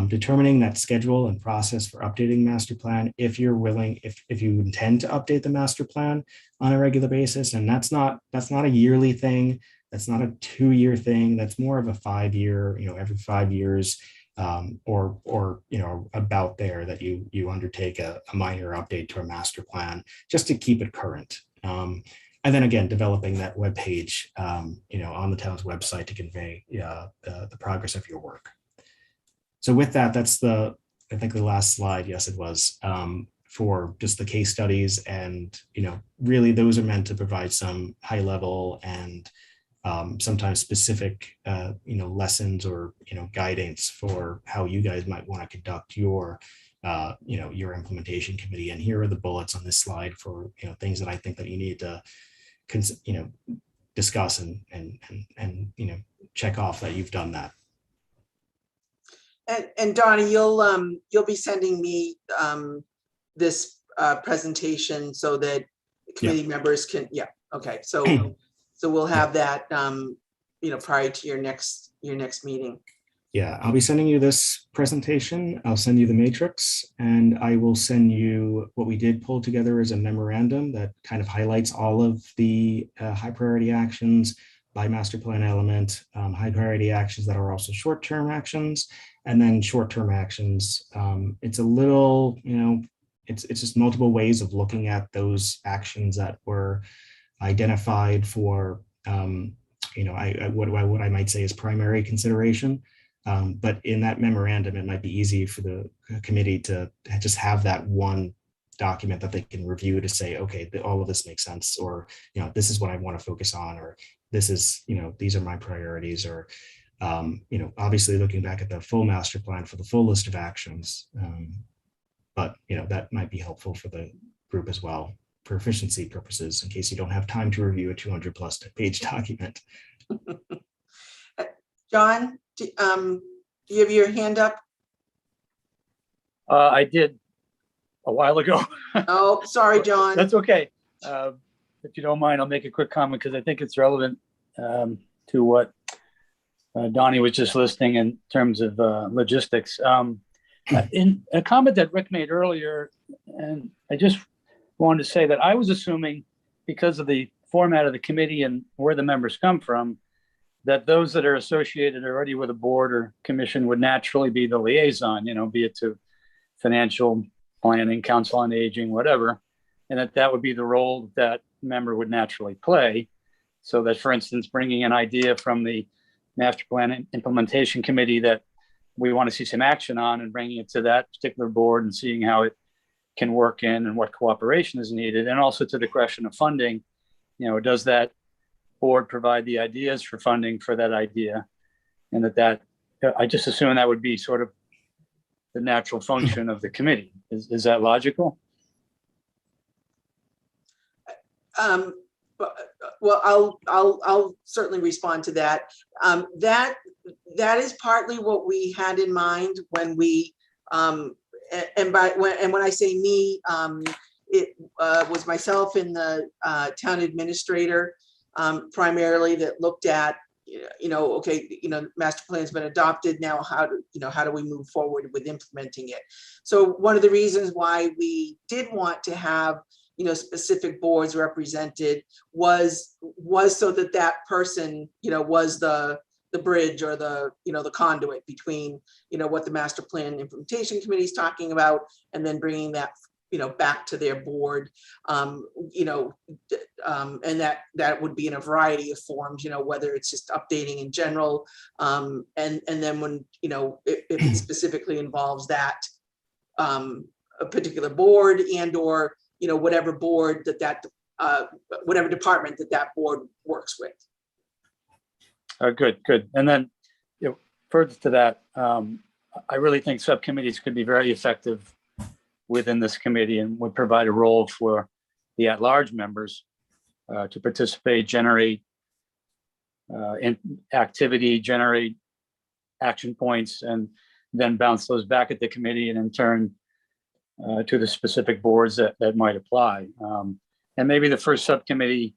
Determining that schedule and process for updating master plan, if you're willing, if you intend to update the master plan on a regular basis, and that's not a yearly thing, that's not a 2-year thing, that's more of a 5-year, every 5 years, or about there, that you undertake a minor update to a master plan just to keep it current. And then again, developing that web page, on the town's website to convey the progress of your work. So with that, that's I think the last slide. Yes, it was for just the case studies, and really those are meant to provide some high level and sometimes specific lessons or guidance for how you guys might want to conduct your your implementation committee. And here are the bullets on this slide for things that I think that you need to discuss and check off that you've done that. And Donnie, you'll be sending me this presentation so that committee members can, okay. So we'll have that prior to your next meeting. Yeah, I'll be sending you this presentation. I'll send you the matrix, and I will send you what we did pull together as a memorandum that kind of highlights all of the high priority actions by master plan element, high priority actions that are also short-term actions, and then short-term actions. It's a little, it's just multiple ways of looking at those actions that were identified for, what I might say is primary consideration. But in that memorandum, it might be easy for the committee to just have that one document that they can review to say, okay, all of this makes sense, or, this is what I want to focus on, or this is, these are my priorities, or, obviously looking back at the full master plan for the full list of actions. But, that might be helpful for the group as well, for efficiency purposes, in case you don't have time to review a 200+ page document. John, do you have your hand up? I did a while ago. Oh, sorry, John. That's okay. If you don't mind, I'll make a quick comment because I think it's relevant to what Donnie was just listing in terms of logistics. In a comment that Rick made earlier, and I just wanted to say that I was assuming, because of the format of the committee and where the members come from, that those that are associated already with a board or commission would naturally be the liaison, be it to financial planning, council on aging, whatever, and that would be the role that member would naturally play. So that, for instance, bringing an idea from the master plan implementation committee that we want to see some action on and bringing it to that particular board and seeing how it can work in and what cooperation is needed. And also to the question of funding, does that board provide the ideas for funding for that idea? And that I just assume that would be sort of the natural function of the committee. Is that logical? Well, I'll certainly respond to that. That is partly what we had in mind when we when I say me, it was myself and the town administrator primarily that looked at, master plan's been adopted now. How do we move forward with implementing it? So one of the reasons why we did want to have specific boards represented was so that person was the bridge or the conduit between what the master plan implementation committee is talking about, and then bringing that back to their board, and that would be in a variety of forms, whether it's just updating in general, and then when if it specifically involves that a particular board and or whatever board whatever department that board works with. Good. And then further to that, I really think subcommittees could be very effective within this committee and would provide a role for the at-large members to participate, generate activity, generate action points, and then bounce those back at the committee and in turn to the specific boards that might apply. And maybe the first subcommittee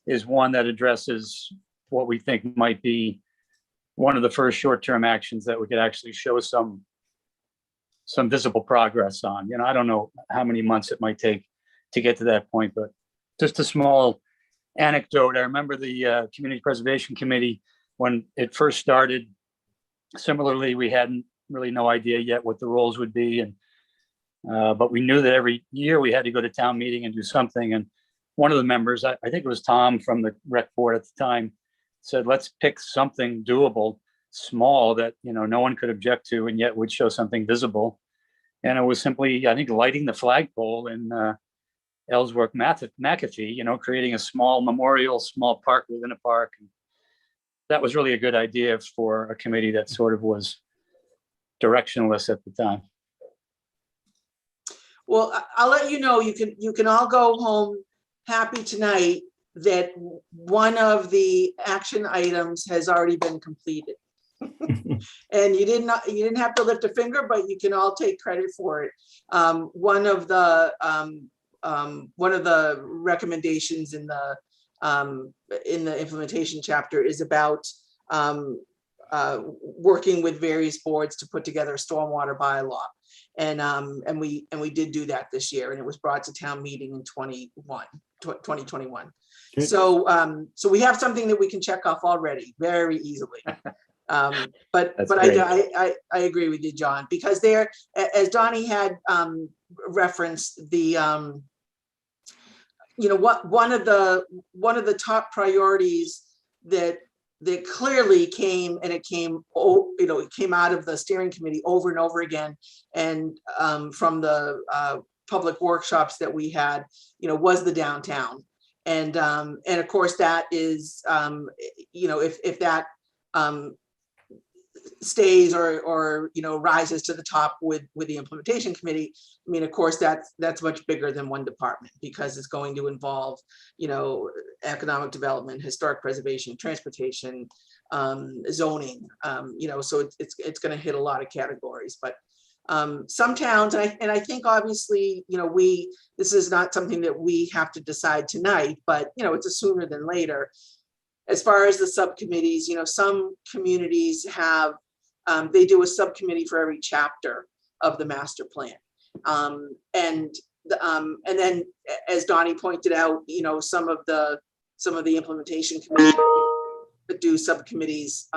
is one that addresses what we think might be one of the first short-term actions that we could actually show some visible progress on. I don't know how many months it might take to get to that point, but just a small anecdote. I remember the Community Preservation Committee when it first started. Similarly, we hadn't really no idea yet what the roles would be, and but we knew that every year we had to go to town meeting and do something. And one of the members, I think it was Tom from the rec board at the time, said, let's pick something doable, small, that no one could object to and yet would show something visible. And it was simply, I think, lighting the flagpole in Ellsworth McAfee, creating a small memorial, small park within a park. And that was really a good idea for a committee that sort of was directionless at the time. Well, I'll let you know, you can all go home happy tonight that one of the action items has already been completed. And you didn't have to lift a finger, but you can all take credit for it. One of the recommendations in the implementation chapter is about working with various boards to put together a stormwater bylaw. And we did do that this year, and it was brought to town meeting in 2021. Good. So we have something that we can check off already very easily. But great. I agree with you, John, because there, as Donnie had referenced, the one of the top priorities that clearly came, and it came out of the steering committee over and over again, and from the public workshops that we had, was the downtown. And of course that is, if that stays or rises to the top with the implementation committee, I mean, of course that's much bigger than one department, because it's going to involve economic development, historic preservation, transportation, zoning, so it's going to hit a lot of categories. But some towns, and I think obviously this is not something that we have to decide tonight, but it's a sooner than later. As far as the subcommittees, some communities have, they do a subcommittee for every chapter of the master plan. And then, as Donnie pointed out, some of the implementation committees do subcommittees,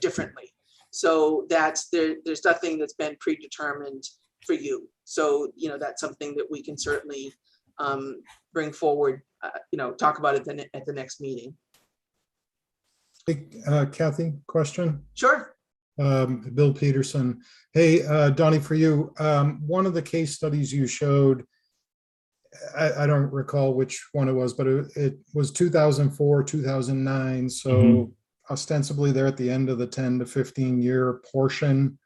differently. So there's nothing that's been predetermined for you. So, that's something that we can certainly bring forward, talk about it at the next meeting. Hey, Kathy, question? Sure. Bill Peterson. Hey, Donnie, for you, one of the case studies you showed, I don't recall which one it was, but it was 2004, 2009. So ostensibly they're at the end of the 10 to 15 year portion.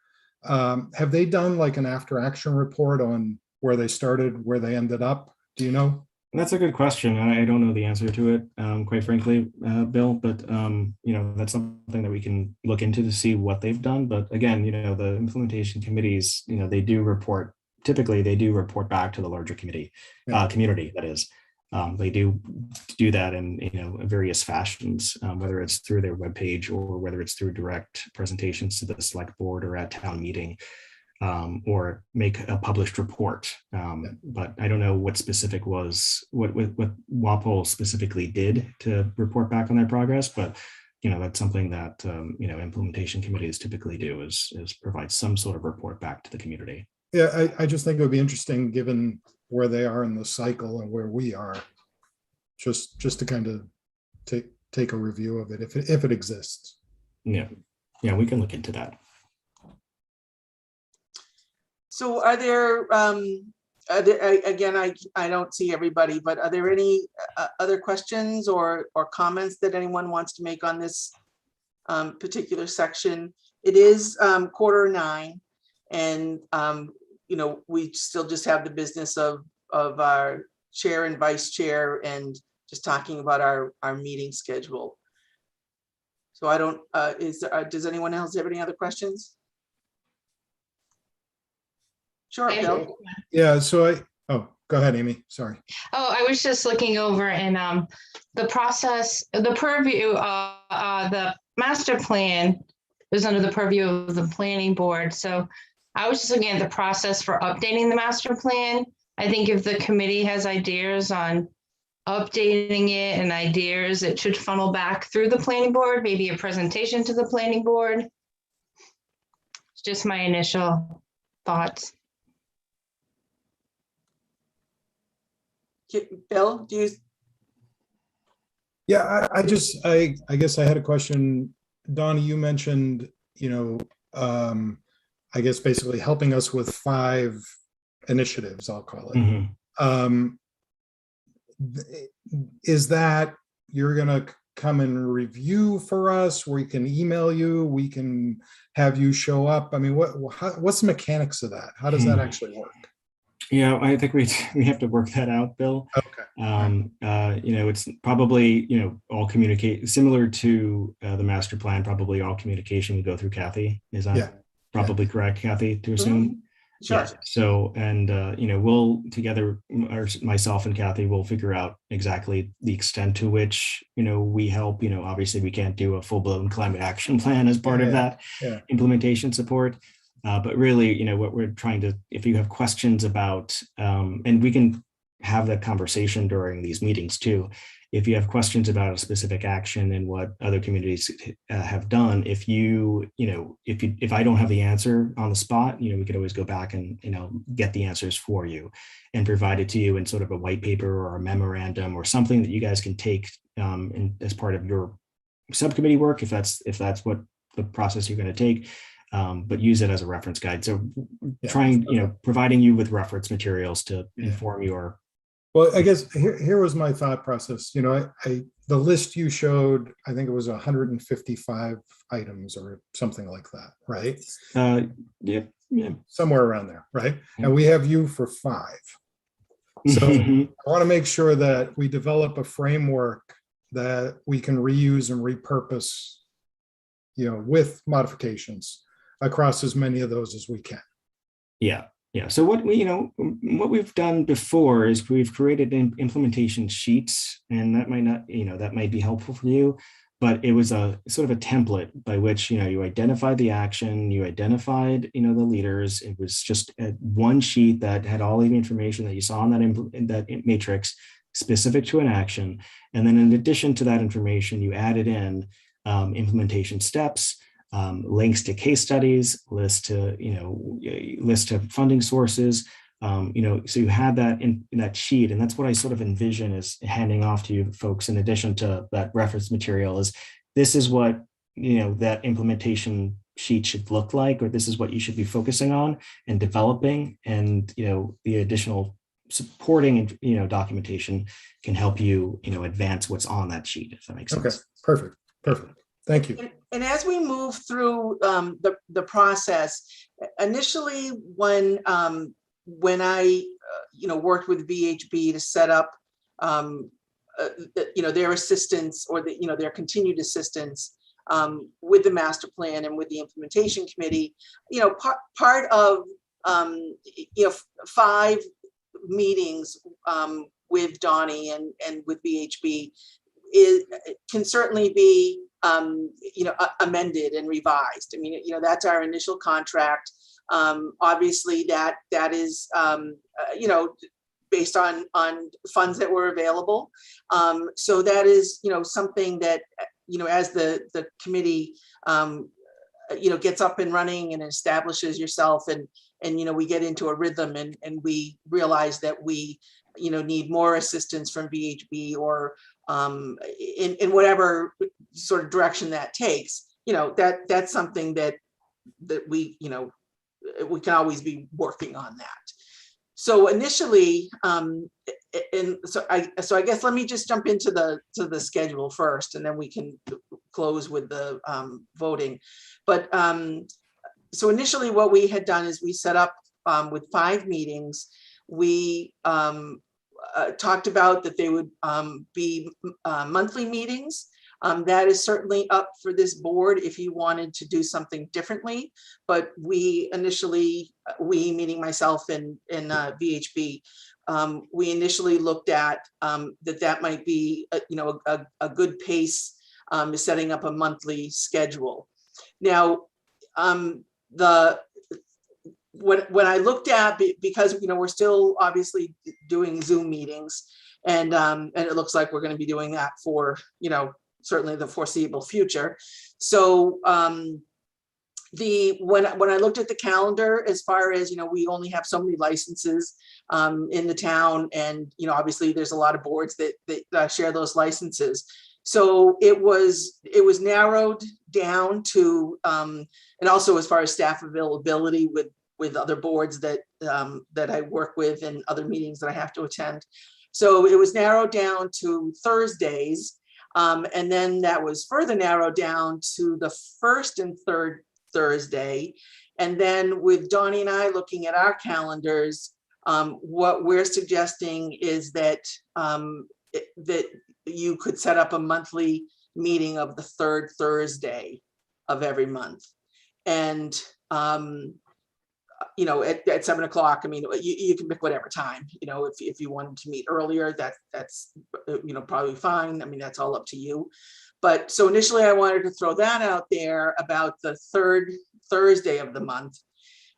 Have they done like an after action report on where they started, where they ended up? Do you know? That's a good question. I don't know the answer to it, quite frankly, Bill, but that's something that we can look into to see what they've done. But again, the implementation committees, typically they do report back to the larger community, that is. They do that in various fashions, whether it's through their webpage or whether it's through direct presentations to the select board or at town meeting. Or make a published report. But I don't know what what WAPOL specifically did to report back on their progress, but that's something that implementation committees typically do is provide some sort of report back to the community. Yeah, I just think it would be interesting, given where they are in the cycle and where we are, just to kind of take a review of it if it exists. Yeah, we can look into that. So are there, again, I don't see everybody, but are there any other questions or comments that anyone wants to make on this particular section? It is 8:45, and we still just have the business of our chair and vice chair and just talking about our meeting schedule. So I don't, does anyone else have any other questions? Sure, Bill. Yeah, so oh, go ahead, Amy, sorry. Oh, I was just looking over and the process, the purview, the master plan was under the purview of the planning board. So I was just looking at the process for updating the master plan. I think if the committee has ideas on updating it and ideas, it should funnel back through the planning board, maybe a presentation to the planning board. It's just my initial thoughts. Bill, do you? Yeah, I guess I had a question. Donnie, you mentioned, I guess basically helping us with 5 initiatives, I'll call it. Mhm. Is that you're gonna come and review for us? We can email you, we can have you show up. I mean, what's the mechanics of that? How does that actually work? Yeah, I think we have to work that out, Bill. Okay. It's probably, all communicate similar to the master plan, probably all communication would go through Kathy. Is that probably correct, Kathy, to assume? Sure. Yeah. So, and, we'll together, or myself and Kathy will figure out exactly the extent to which, we help. Obviously we can't do a full-blown climate action plan as part of that implementation support. But really, what we're trying to, if you have questions about, and we can have that conversation during these meetings too. If you have questions about a specific action and what other communities have done, if I don't have the answer on the spot, we could always go back and, get the answers for you and provide it to you in sort of a white paper or a memorandum or something that you guys can take as part of your subcommittee work, if that's what the process you're going to take. But use it as a reference guide. So trying, providing you with reference materials to inform your. Well, I guess here was my thought process. The list you showed, I think it was 155 items or something like that, right? Yeah. Somewhere around there, right? And we have you for 5. So I want to make sure that we develop a framework that we can reuse and repurpose, with modifications across as many of those as we can. Yeah. So what we've done before is we've created implementation sheets, and that might not, that might be helpful for you, but it was a sort of a template by which, you identified the action, you identified, the leaders. It was just one sheet that had all the information that you saw in that matrix specific to an action. And then in addition to that information, you added in implementation steps, links to case studies, list of funding sources, so you had that in that sheet. And that's what I sort of envision is handing off to you folks, in addition to that reference material, is this is what, that implementation sheet should look like, or this is what you should be focusing on and developing. And, the additional supporting, documentation can help you, advance what's on that sheet, if that makes sense. Okay, perfect. Thank you. And as we move through the process, initially when I worked with VHB to set up their assistance, or their continued assistance with the master plan and with the implementation committee, part of 5 meetings with Donnie and with VHB can certainly be amended and revised. I mean, that's our initial contract. Obviously that is, based on funds that were available. So that is, something that, as the committee, gets up and running and establishes yourself, and we get into a rhythm, and we realize that we, need more assistance from VHB, or in whatever sort of direction that takes, that's something that we, we can always be working on that. So initially, so I guess let me just jump into the schedule first, and then we can close with the voting. But so initially, what we had done is we set up with 5 meetings. We talked about that they would be monthly meetings. That is certainly up for this board if you wanted to do something differently. But we initially, we meaning myself and VHB, we initially looked at that might be a good pace, is setting up a monthly schedule. Now, when I looked at, because we're still obviously doing Zoom meetings, and it looks like we're going to be doing that for certainly the foreseeable future. So when I looked at the calendar, as far as we only have so many licenses in the town, and obviously there's a lot of boards that share those licenses. So it was narrowed down to, and also as far as staff availability with other boards that I work with and other meetings that I have to attend. So it was narrowed down to Thursdays. And then that was further narrowed down to the first and third Thursday. And then with Donnie and I looking at our calendars, what we're suggesting is that that you could set up a monthly meeting of the third Thursday of every month. And at 7 o'clock, I mean, you can pick whatever time, if you wanted to meet earlier, that's probably fine. I mean, that's all up to you. But so initially I wanted to throw that out there about the third Thursday of the month.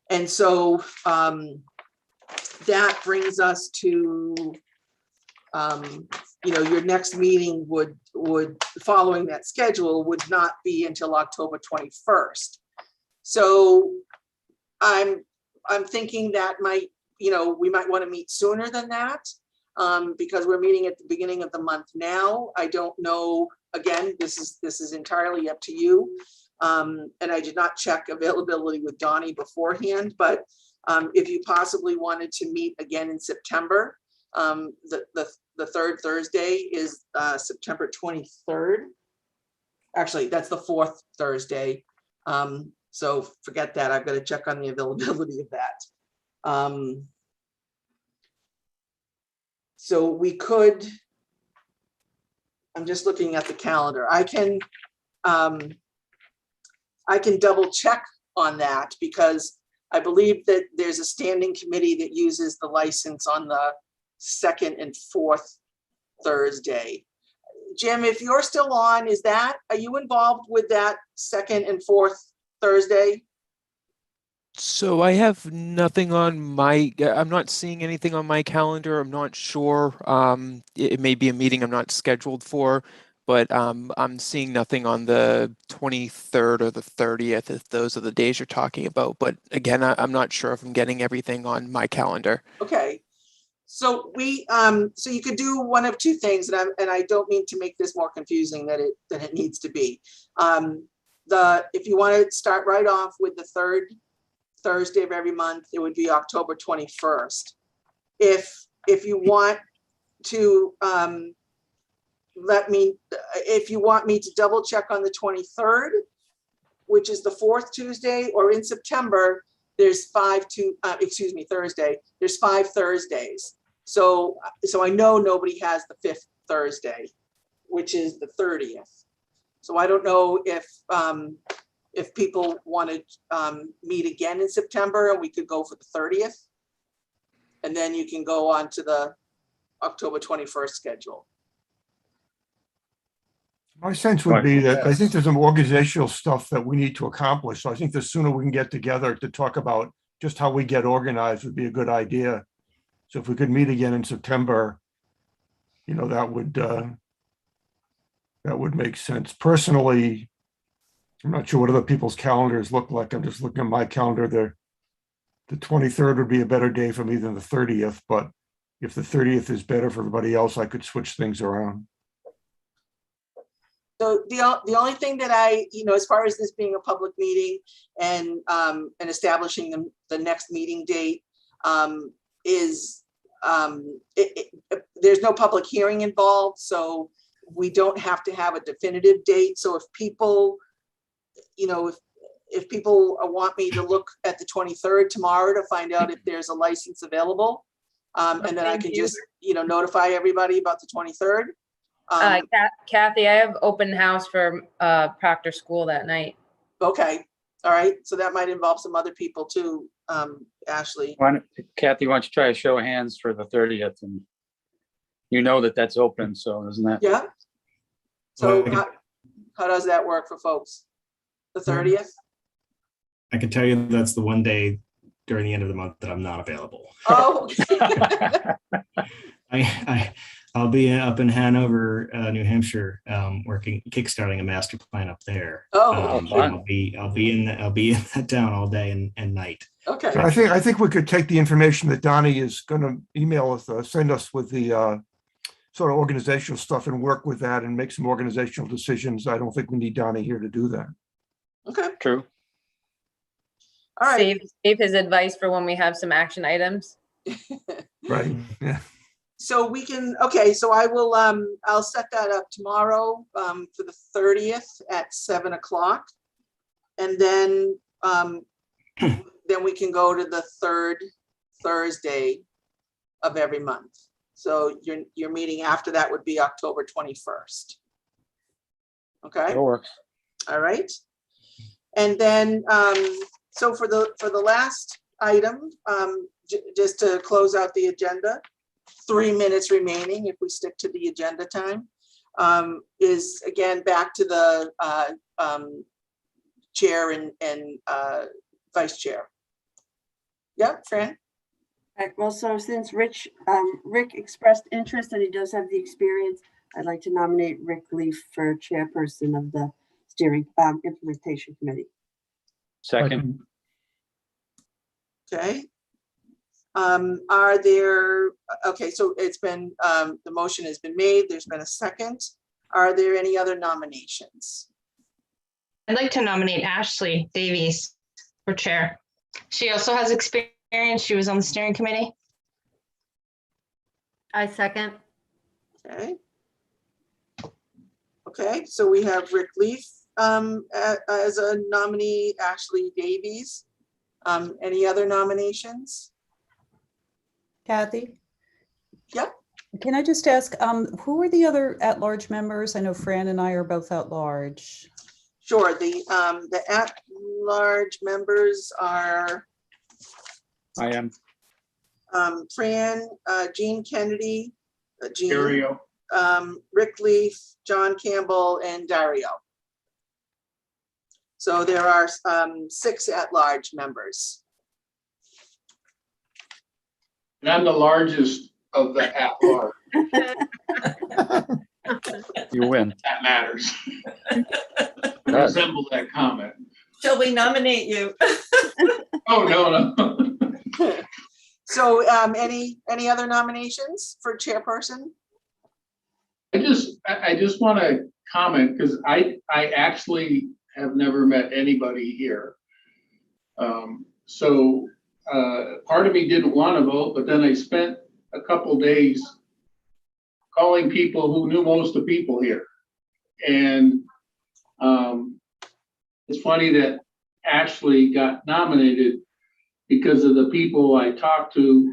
And so that brings us to, your next meeting would following that schedule would not be until October 21st. So I'm thinking that we might want to meet sooner than that, because we're meeting at the beginning of the month now. I don't know, again, this is entirely up to you. And I did not check availability with Donnie beforehand, but if you possibly wanted to meet again in September, the third Thursday is September 23rd. Actually, that's the fourth Thursday. So forget that. I've got to check on the availability of that. So we could, I'm just looking at the calendar. I can double check on that, because I believe that there's a standing committee that uses the license on the second and fourth Thursday. Jim, if you're still on, are you involved with that second and fourth Thursday? So I have nothing on I'm not seeing anything on my calendar. I'm not sure. It may be a meeting I'm not scheduled for, but I'm seeing nothing on the 23rd or the 30th, if those are the days you're talking about. But again, I'm not sure if I'm getting everything on my calendar. Okay. So so you could do one of two things, and I don't mean to make this more confusing than it needs to be. If you want to start right off with the third Thursday of every month, it would be October 21st. If you want to if you want me to double check on the 23rd, which is the fourth Tuesday, or in September, there's Thursday. There's 5 Thursdays. So I know nobody has the 5th Thursday, which is the 30th. So I don't know if people want to meet again in September, and we could go for the 30th. And then you can go on to the October 21st schedule. My sense would be that I think there's some organizational stuff that we need to accomplish. So I think the sooner we can get together to talk about just how we get organized would be a good idea. So if we could meet again in September, that would make sense. Personally, I'm not sure what other people's calendars look like. I'm just looking at my calendar. The 23rd would be a better day for me than the 30th, but if the 30th is better for everybody else, I could switch things around. So the only thing that as far as this being a public meeting and establishing the next meeting date is there's no public hearing involved, so we don't have to have a definitive date. So if people, if people want me to look at the 23rd tomorrow to find out if there's a license available, and then I can just notify everybody about the 23rd. Kathy, I have open house for Proctor School that night. Okay, all right, so that might involve some other people too, Ashley. Kathy, why don't you try a show of hands for the 30th? And you know that that's open, so isn't that? Yeah. So Well, how does that work for folks? The 30th? I can tell you that's the one day during the end of the month that I'm not available. Oh. I'll be up in Hanover, New Hampshire, working, kickstarting a master plan up there. Oh, I'll be in that town all day and night. Okay. So I think we could take the information that Donnie is going to email us, send us with the sort of organizational stuff and work with that and make some organizational decisions. I don't think we need Donnie here to do that. Okay. True. All right. Save his advice for when we have some action items. Right. Yeah. So we can, okay, so I will, I'll set that up tomorrow for the 30th at 7 o'clock. And then, then we can go to the third Thursday of every month. So your meeting after that would be October 21st. Okay. That works. All right. And then, so for the last item, just to close out the agenda, 3 minutes remaining if we stick to the agenda time, is again back to the chair and vice chair. Yeah, Fran? Right, well, so since Rick expressed interest and he does have the experience, I'd like to nominate Rick Leaf for chairperson of the steering implementation committee. Second. Okay. Are there, okay, so it's been, the motion has been made, there's been a second. Are there any other nominations? I'd like to nominate Ashley Davies for chair. She also has experience. She was on the steering committee. I second. Okay. Okay, so we have Rick Leaf as a nominee, Ashley Davies. Any other nominations? Kathy? Yep. Can I just ask, who are the other at-large members? I know Fran and I are both at-large. Sure, the at-large members are I am. Fran, Jean Kennedy, Dario. Rick Leaf, John Campbell, and Dario. So there are 6 at-large members. And I'm the largest of the at-large. You win. That matters. I resemble that comment. Shall we nominate you? Oh, no. So any other nominations for chairperson? I just want to comment because I actually have never met anybody here. So part of me didn't want to vote, but then I spent a couple days calling people who knew most of the people here. And it's funny that Ashley got nominated because of the people I talked to,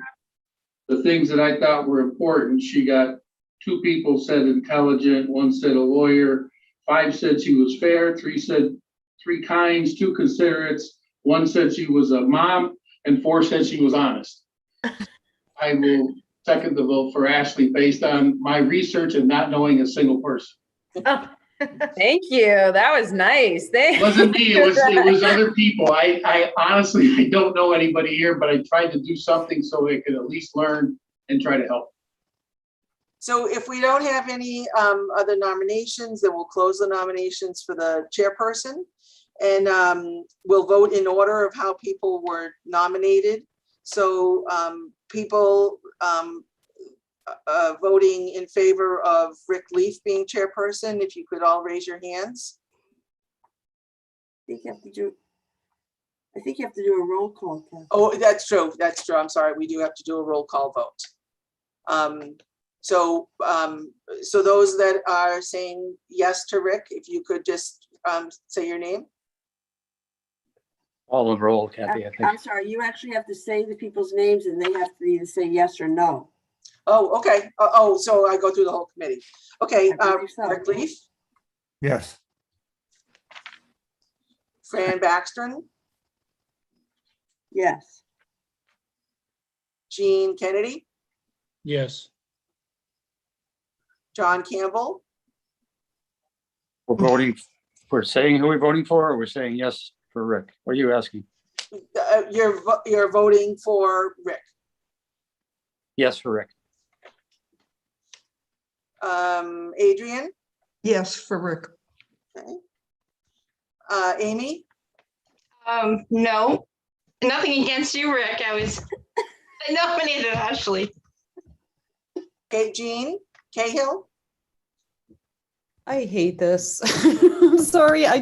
the things that I thought were important. She got 2 people said intelligent, 1 said a lawyer, 5 said she was fair, 3 said 3 kinds, 2 considerates, 1 said she was a mom, and 4 said she was honest. I will second the vote for Ashley based on my research and not knowing a single person. Oh, thank you. That was nice. It wasn't me, it was other people. I honestly, I don't know anybody here, but I tried to do something so they could at least learn and try to help. So if we don't have any other nominations, then we'll close the nominations for the chairperson. And we'll vote in order of how people were nominated. So people voting in favor of Rick Leaf being chairperson, if you could all raise your hands. I think you have to do a roll call, Kathy. Oh, that's true. That's true. I'm sorry. We do have to do a roll call vote. So those that are saying yes to Rick, if you could just say your name. All of roll, Kathy, I think. I'm sorry, you actually have to say the people's names and they have to either say yes or no. Oh, okay. Oh, so I go through the whole committee. Okay, I believe so. Rick Leaf, Yes. Fran Baxter, Yes. Jean Kennedy, Yes. John Campbell, We're voting, we're saying who we're voting for, or we're saying yes for Rick? What are you asking? you're voting for Rick. Yes for Rick. Adrian, Yes, for Rick. okay. Amy, No, nothing against you, Rick. I nominated Ashley. okay, Jean Cahill, I hate this. I'm sorry. I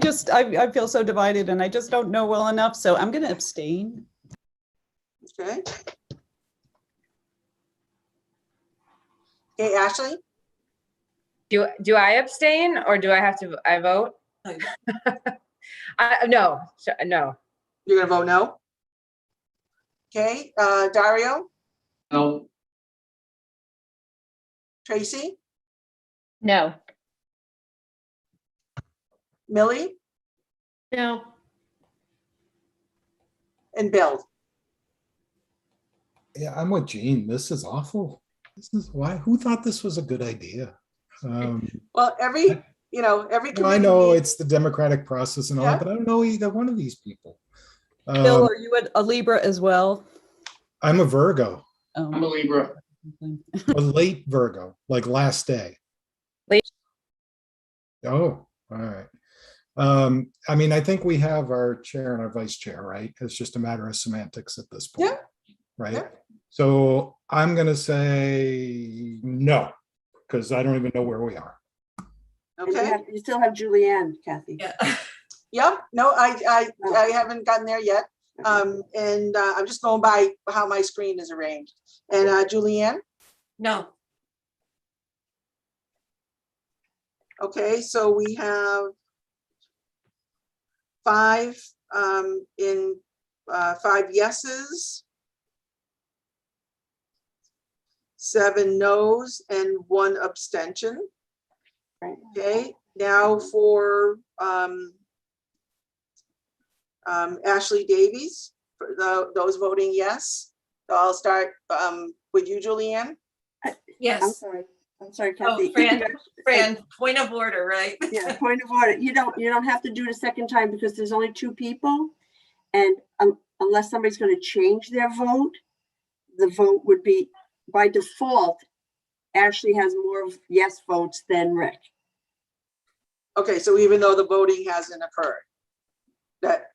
feel so divided and I just don't know well enough. So I'm going to abstain. okay. Okay, Ashley, Do I abstain or do I have to, I vote? No, no. you're gonna vote no? Okay, Dario, No, Tracy, No. Millie, No. and Bill. Yeah, I'm with Gene. This is awful. This is why, who thought this was a good idea? Well, every No, I know committee, it's the democratic process and all that, but I don't know either one of these people. Bill, are you a Libra as well? I'm a Virgo, I'm a Libra. a late Virgo, like last day. Late. Oh, all right. I mean, I think we have our chair and our vice chair, right? It's just a matter of semantics at this point. Yeah. Right? Yeah. So I'm gonna say no, because I don't even know where we are. okay, You still have Julianne, Kathy. Yeah. yep, no, I haven't gotten there yet. And I'm just going by how my screen is arranged. And Julianne, No. okay, so we have 5 5 yeses, 7 noes, and 1 abstention. Right. Okay, now for Ashley Davies, for those voting yes. So I'll start with you, Julianne. Yes. I'm sorry, Oh, Kathy. Fran, point of order, right? Yeah, point of order. You don't have to do it a second time because there's only 2 people. And unless somebody's going to change their vote, the vote would be by default, Ashley has more yes votes than Rick. Okay, so even though the voting hasn't occurred, that,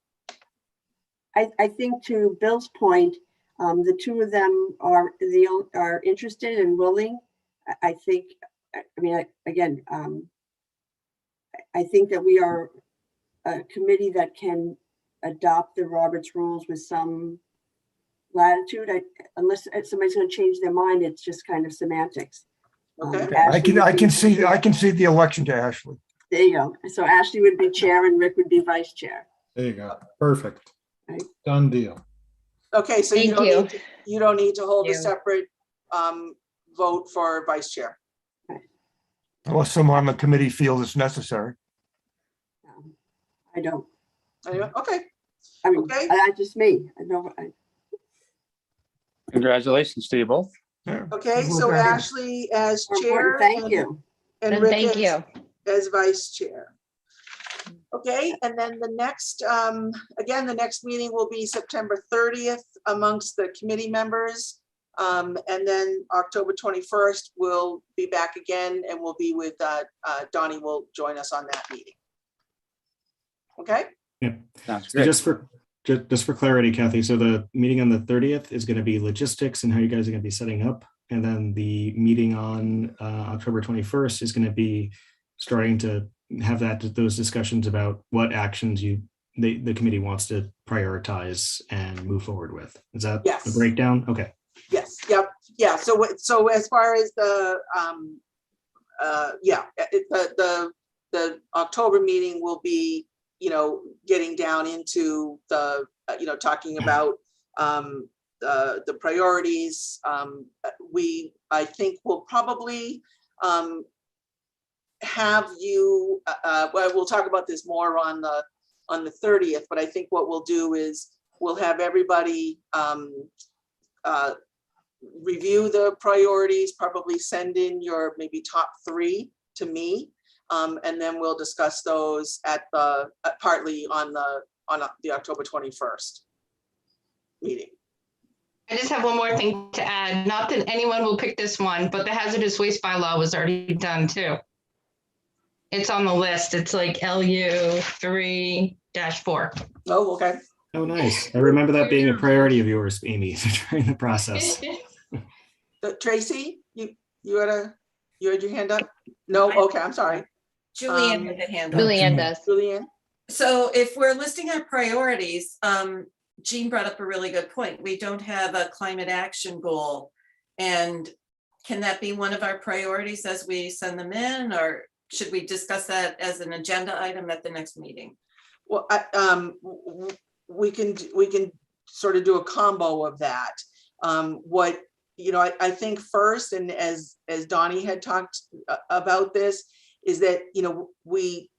I think to Bill's point, the 2 of them are interested and willing. I think, I mean, again, I think that we are a committee that can adopt the Roberts rules with some latitude. Unless somebody's going to change their mind, it's just kind of semantics. okay, I can see the election to Ashley. There you go. So Ashley would be chair and Rick would be vice chair. There you go. Perfect. Right. Done deal. okay, so Thank you. You don't need to hold a Thank you. separate vote for vice chair. Unless someone on the committee feels it's necessary. I don't. Anyway, okay, I mean, Okay. I just me. I know. Congratulations to you both. Yeah. okay, We'll so back in. Ashley as More chair. important, thank and- you. And And Rick thank you. as vice chair. Okay, and then the next, again, the next meeting will be September 30th amongst the committee members. And then October 21st, we'll be back again and we'll be with, Donnie will join us on that meeting. Okay, Yeah. Sounds So good. just for clarity, Kathy, so the meeting on the 30th is going to be logistics and how you guys are going to be setting up. And then the meeting on October 21st is going to be starting to have those discussions about what actions the committee wants to prioritize and move forward with. Is that Yes. the breakdown? Okay. yes, yep, yeah, so as far as the, the October meeting will be, getting down into the, talking about the priorities. I think we'll probably have you, well, we'll talk about this more on the 30th, but I think what we'll do is we'll have everybody review the priorities, probably send in your maybe top 3 to me, and then we'll discuss those at the partly on the October 21st meeting. I just have one more thing to add. Not that anyone will pick this one, but the hazardous waste bylaw was already done too. It's on the list. It's like LU 3-4. Oh, okay. Oh, nice. I remember that being a priority of yours, Amy, during the process. Tracy, you had your hand up? No, okay, I'm sorry. Julianne had a hand up. Julianne does. Julianne? So if we're listing our priorities, Jean brought up a really good point. We don't have a climate action goal. And can that be one of our priorities as we send them in, or should we discuss that as an agenda item at the next meeting? Well, we can sort of do a combo of that. What, you know, I think first, and as Donnie had talked about this, is that, you know, we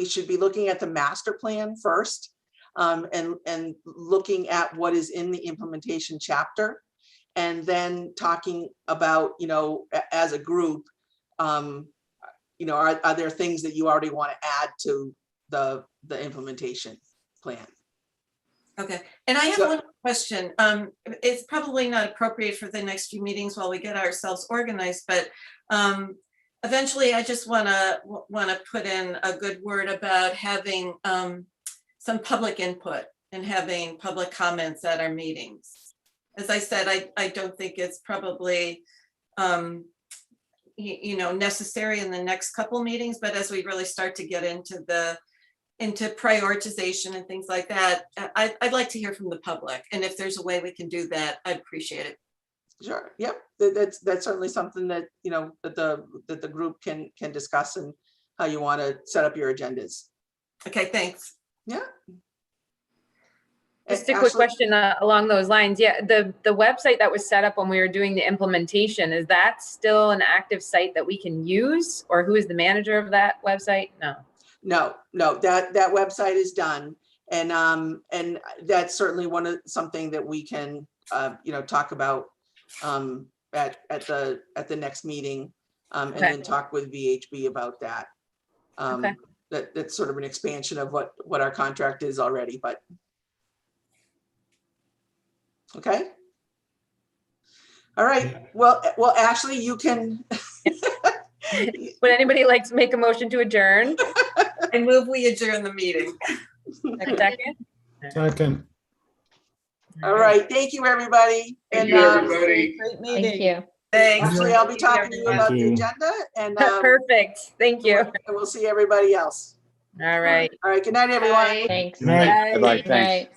should be looking at the master plan first, and looking at what is in the implementation chapter, and then talking about, you know, as a group, you know, are there things that you already want to add to the implementation plan? Okay. And I have one question. It's probably not appropriate for the next few meetings while we get ourselves organized, but eventually I just want to put in a good word about having some public input and having public comments at our meetings. As I said, I don't think it's probably you know, necessary in the next couple meetings, but as we really start to get into prioritization and things like that, I'd like to hear from the public. And if there's a way we can do that, I'd appreciate it. Sure. Yep. That's certainly something that, you know, that the group can discuss, and how you want to set up your agendas. Okay, thanks. Yeah. Just a quick question along those lines. Yeah, the website that was set up when we were doing the implementation, is that still an active site that we can use, or who is the manager of that website? No, that website is done. And that's certainly something that we can, you know, talk about at the next meeting, and then talk with VHB about that. That's sort of an expansion of what our contract is already, but. Okay. All right. Well, Ashley, you can. Would anybody like to make a motion to adjourn? I move we adjourn the meeting. A second? Second. All right. Thank you, everybody. Thank you, everybody. Great meeting. Thank you. Thanks. Actually, I'll be talking to you about the agenda, and perfect. Thank you. And we'll see everybody else. All right. All right. Good night, everyone. Thanks. Good night. Bye. Bye-bye. Thanks.